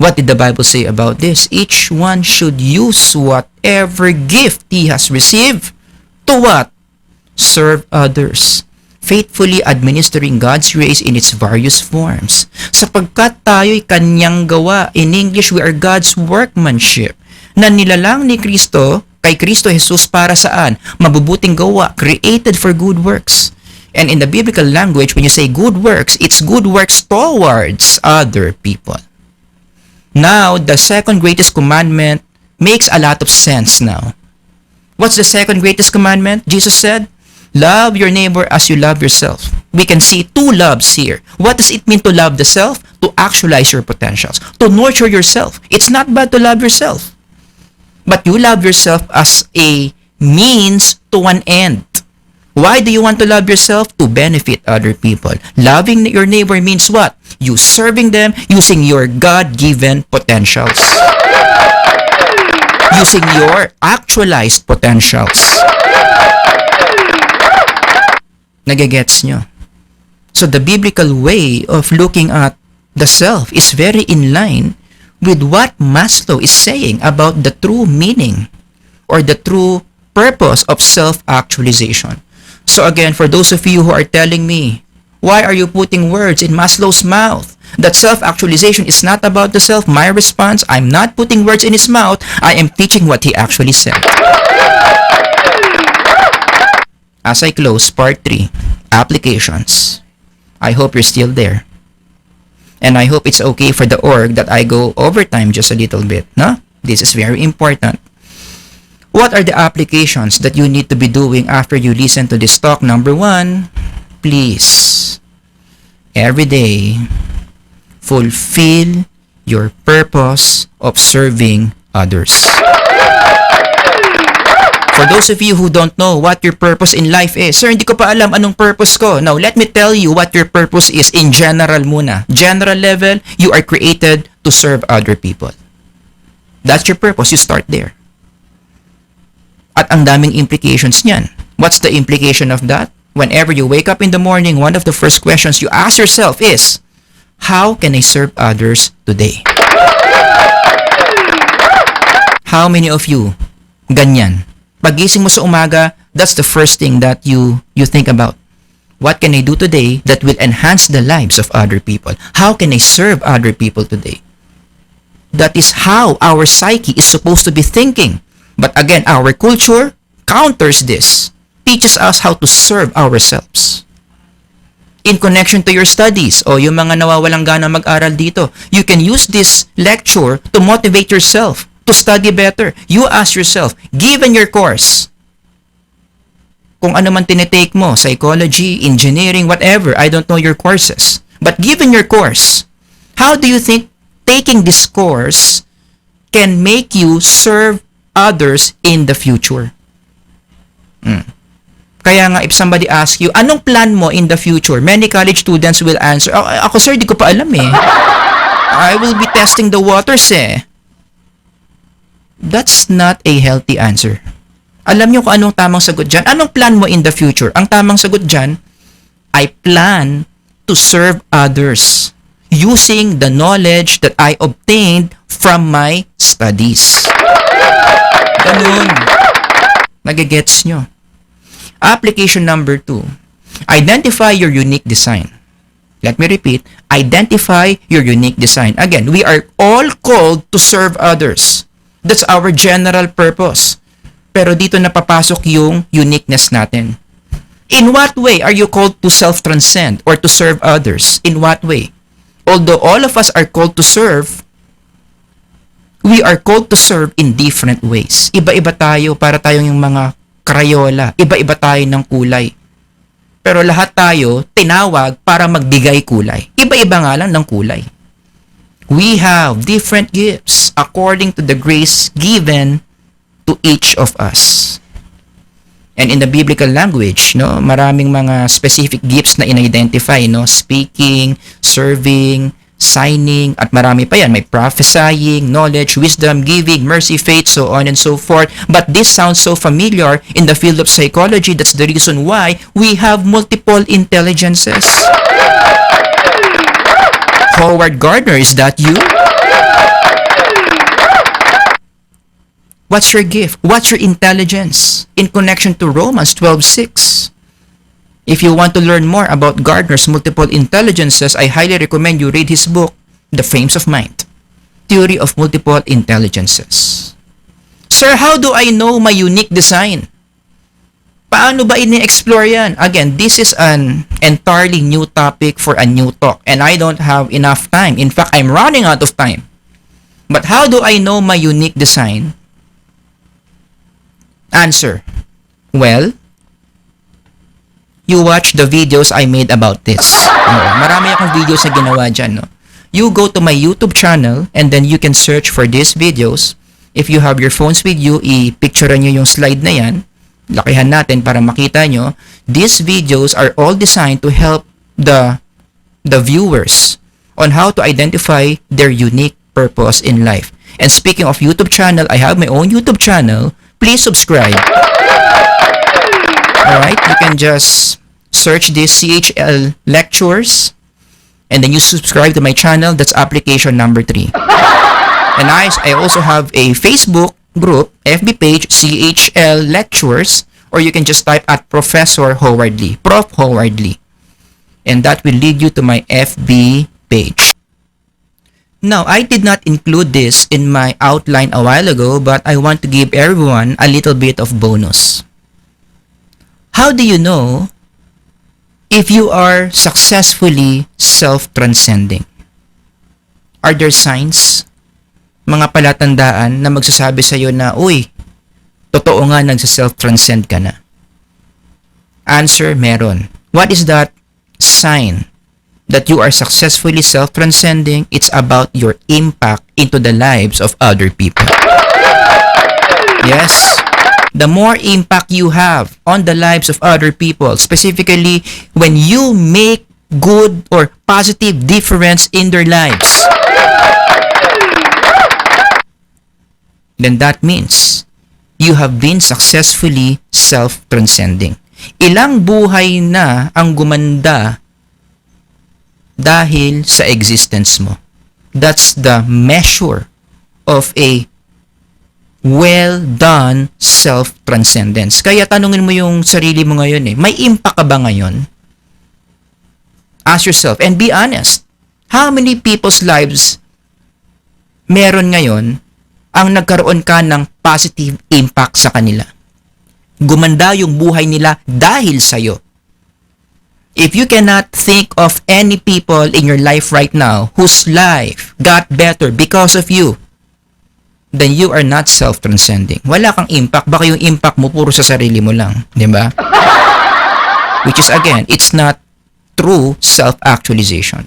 What did the Bible say about this? Each one should use whatever gift he has received to what? Serve others, faithfully administering God's grace in its various forms. Sapagkat tayo'y kanyang gawa. In English, we are God's workmanship, na nilalang ni Kristo, kay Kristo Jesus para saan? Mabubuting gawa, created for good works. And in the biblical language, when you say good works, it's good works towards other people. Now, the second greatest commandment makes a lot of sense now. What's the second greatest commandment? Jesus said, love your neighbor as you love yourself. We can see two loves here. What does it mean to love the self? To actualize your potentials. To nurture yourself. It's not bad to love yourself. But you love yourself as a means to an end. Why do you want to love yourself? To benefit other people. Loving your neighbor means what? You serving them using your God-given potentials. Using your actualized potentials. Nagagets nyo? So the biblical way of looking at the self is very in line with what Maslow is saying about the true meaning or the true purpose of self-actualization. So again, for those of you who are telling me, why are you putting words in Maslow's mouth? That self-actualization is not about the self. My response, I'm not putting words in his mouth. I am teaching what he actually said. As I close part 3, applications. I hope you're still there. And I hope it's okay for the org that I go overtime just a little bit. No? This is very important. What are the applications that you need to be doing after you listen to this talk? Number 1, please, every day, fulfill your purpose of serving others. For those of you who don't know what your purpose in life is, sir, hindi ko pa alam anong purpose ko. Now, let me tell you what your purpose is in general muna. General level, you are created to serve other people. That's your purpose. You start there. At ang daming implications niyan. What's the implication of that? Whenever you wake up in the morning, one of the first questions you ask yourself is, how can I serve others today? How many of you ganyan? Pagising mo sa umaga, that's the first thing that you think about. What can I do today that will enhance the lives of other people? How can I serve other people today? That is how our psyche is supposed to be thinking. But again, our culture counters this, teaches us how to serve ourselves. In connection to your studies, o yung mga nawawalang gana mag-aral dito, you can use this lecture to motivate yourself to study better. You ask yourself, given your course, kung ano man tinitake mo, psychology, engineering, whatever, I don't know your courses. But given your course, how do you think taking this course can make you serve others in the future? Kaya nga, if somebody asks you, anong plan mo in the future? Many college students will answer, ako sir, di ko pa alam eh. I will be testing the waters eh. That's not a healthy answer. Alam niyo kung anong tamang sagot dyan? Anong plan mo in the future? Ang tamang sagot dyan, I plan to serve others. using the knowledge that I obtained from my studies. Ganun. Nagigets nyo. Application number 2. Identify your unique design. Let me repeat. Identify your unique design. Again, we are all called to serve others. That's our general purpose. Pero dito napapasok yung uniqueness natin. In what way are you called to self-transcend or to serve others? In what way? Although all of us are called to serve, we are called to serve in different ways. Iba-iba tayo, para tayong yung mga Crayola. Iba-iba tayo ng kulay. Pero lahat tayo tinawag para magbigay kulay. Iba-iba nga lang ng kulay. We have different gifts according to the grace given to each of us. And in the biblical language, no, maraming mga specific gifts na in-identify, no, speaking, serving, signing, at marami pa yan. May prophesying, knowledge, wisdom, giving, mercy, faith, so on and so forth. But this sounds so familiar in the field of psychology. That's the reason why we have multiple intelligences. Howard Gardner, is that you? What's your gift? What's your intelligence? In connection to Romans 12:6. If you want to learn more about Gardner's multiple intelligences, I highly recommend you read his book, The Frames of Mind, Theory of Multiple Intelligences. Sir, how do I know my unique design? Paano ba ini-explore yan? Again, this is an entirely new topic for a new talk, and I don't have enough time. In fact, I'm running out of time. But how do I know my unique design? Answer. Well, you watch the videos I made about this. Marami akong videos na ginawa dyan. No? You go to my YouTube channel and then you can search for these videos. If you have your phones with you, i-picture nyo yung slide na yan. Lakihan natin para makita nyo. These videos are all designed to help the viewers on how to identify their unique purpose in life. And speaking of YouTube channel, I have my own YouTube channel. Please subscribe. Alright, you can just search this CHL Lectures and then you subscribe to my channel. That's application number 3. And I also have a Facebook group, FB page, CHL Lectures, or you can just type at Professor Howard Lee, Prof. Howard Lee. And that will lead you to my FB page. Now, I did not include this in my outline a while ago, but I want to give everyone a little bit of bonus. How do you know if you are successfully self-transcending? Are there signs, mga palatandaan na magsasabi sa iyo na, uy, totoo nga nagsa-self-transcend ka na? Answer, meron. What is that sign that you are successfully self-transcending? It's about your impact into the lives of other people. Yes. The more impact you have on the lives of other people, specifically when you make good or positive difference in their lives, then that means you have been successfully self-transcending. Ilang buhay na ang gumanda dahil sa existence mo. That's the measure of a well-done self-transcendence. Kaya tanungin mo yung sarili mo ngayon may impact ka ba ngayon? Ask yourself and be honest. How many people's lives meron ngayon ang nagkaroon ka ng positive impact sa kanila? Gumanda yung buhay nila dahil sa'yo. If you cannot think of any people in your life right now whose life got better because of you, then you are not self-transcending. Wala kang impact. Baka yung impact mo puro sa sarili mo lang. Diba? Which is again, it's not true self-actualization.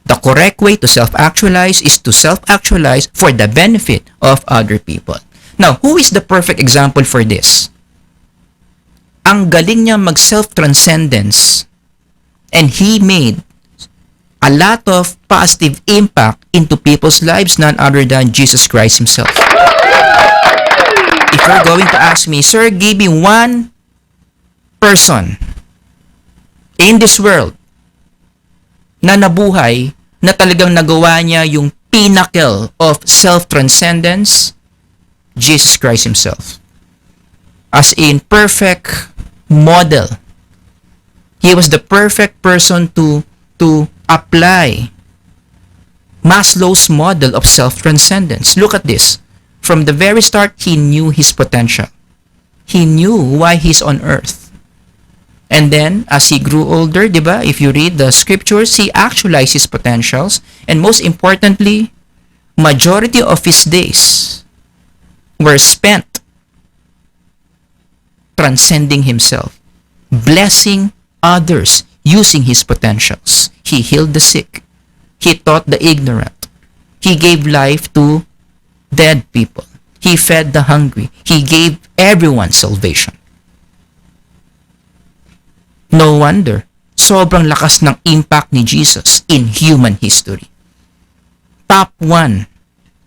The correct way to self-actualize is to self-actualize for the benefit of other people. Now, who is the perfect example for this? Ang galing niya mag-self-transcendence and he made a lot of positive impact into people's lives, none other than Jesus Christ himself. If you're going to ask me, sir, give me one person in this world na nabuhay na talagang nagawa niya yung pinnacle of self-transcendence? Jesus Christ himself. As in perfect model. He was the perfect person to apply Maslow's model of self-transcendence. Look at this. From the very start, he knew his potential. He knew why he's on earth. And then, as he grew older, diba, if you read the scriptures, he actualized his potentials. And most importantly, majority of his days were spent transcending himself, blessing others using his potentials. He healed the sick. He taught the ignorant. He gave life to dead people. He fed the hungry. He gave everyone salvation. No wonder, sobrang lakas ng impact ni Jesus in human history. Top 1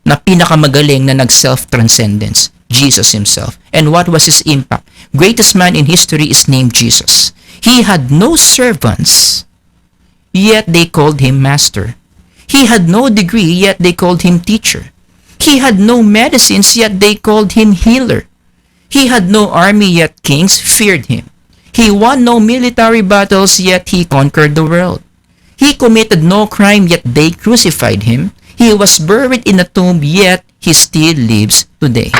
na pinakamagaling na nag-self-transcendence, Jesus himself. And what was his impact? Greatest man in history is named Jesus. He had no servants, yet they called him master. He had no degree, yet they called him teacher. He had no medicines, yet they called him healer. He had no army, yet kings feared him. He won no military battles, yet he conquered the world. He committed no crime, yet they crucified him. He was buried in a tomb, yet he still lives today.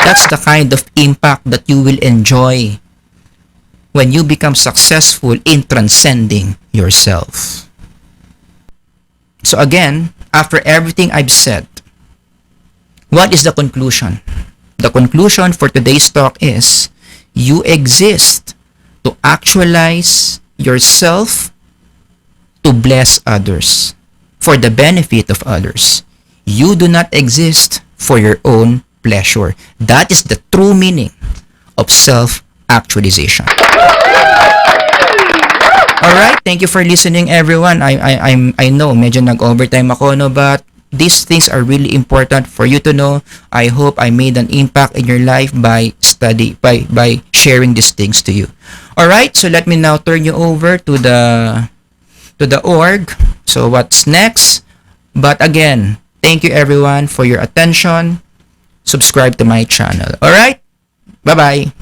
That's the kind of impact that you will enjoy when you become successful in transcending yourself. So again, after everything I've said, what is the conclusion? The conclusion for today's talk is, you exist to actualize yourself to bless others, for the benefit of others. You do not exist for your own pleasure. That is the true meaning of self-actualization. Alright, thank you for listening, everyone. I know medyo nag-overtime ako, no, but these things are really important for you to know. I hope I made an impact in your life by sharing these things to you. Alright, so let me now turn you over to the org. So what's next? But again, thank you everyone for your attention. Subscribe to my channel. Alright, bye-bye.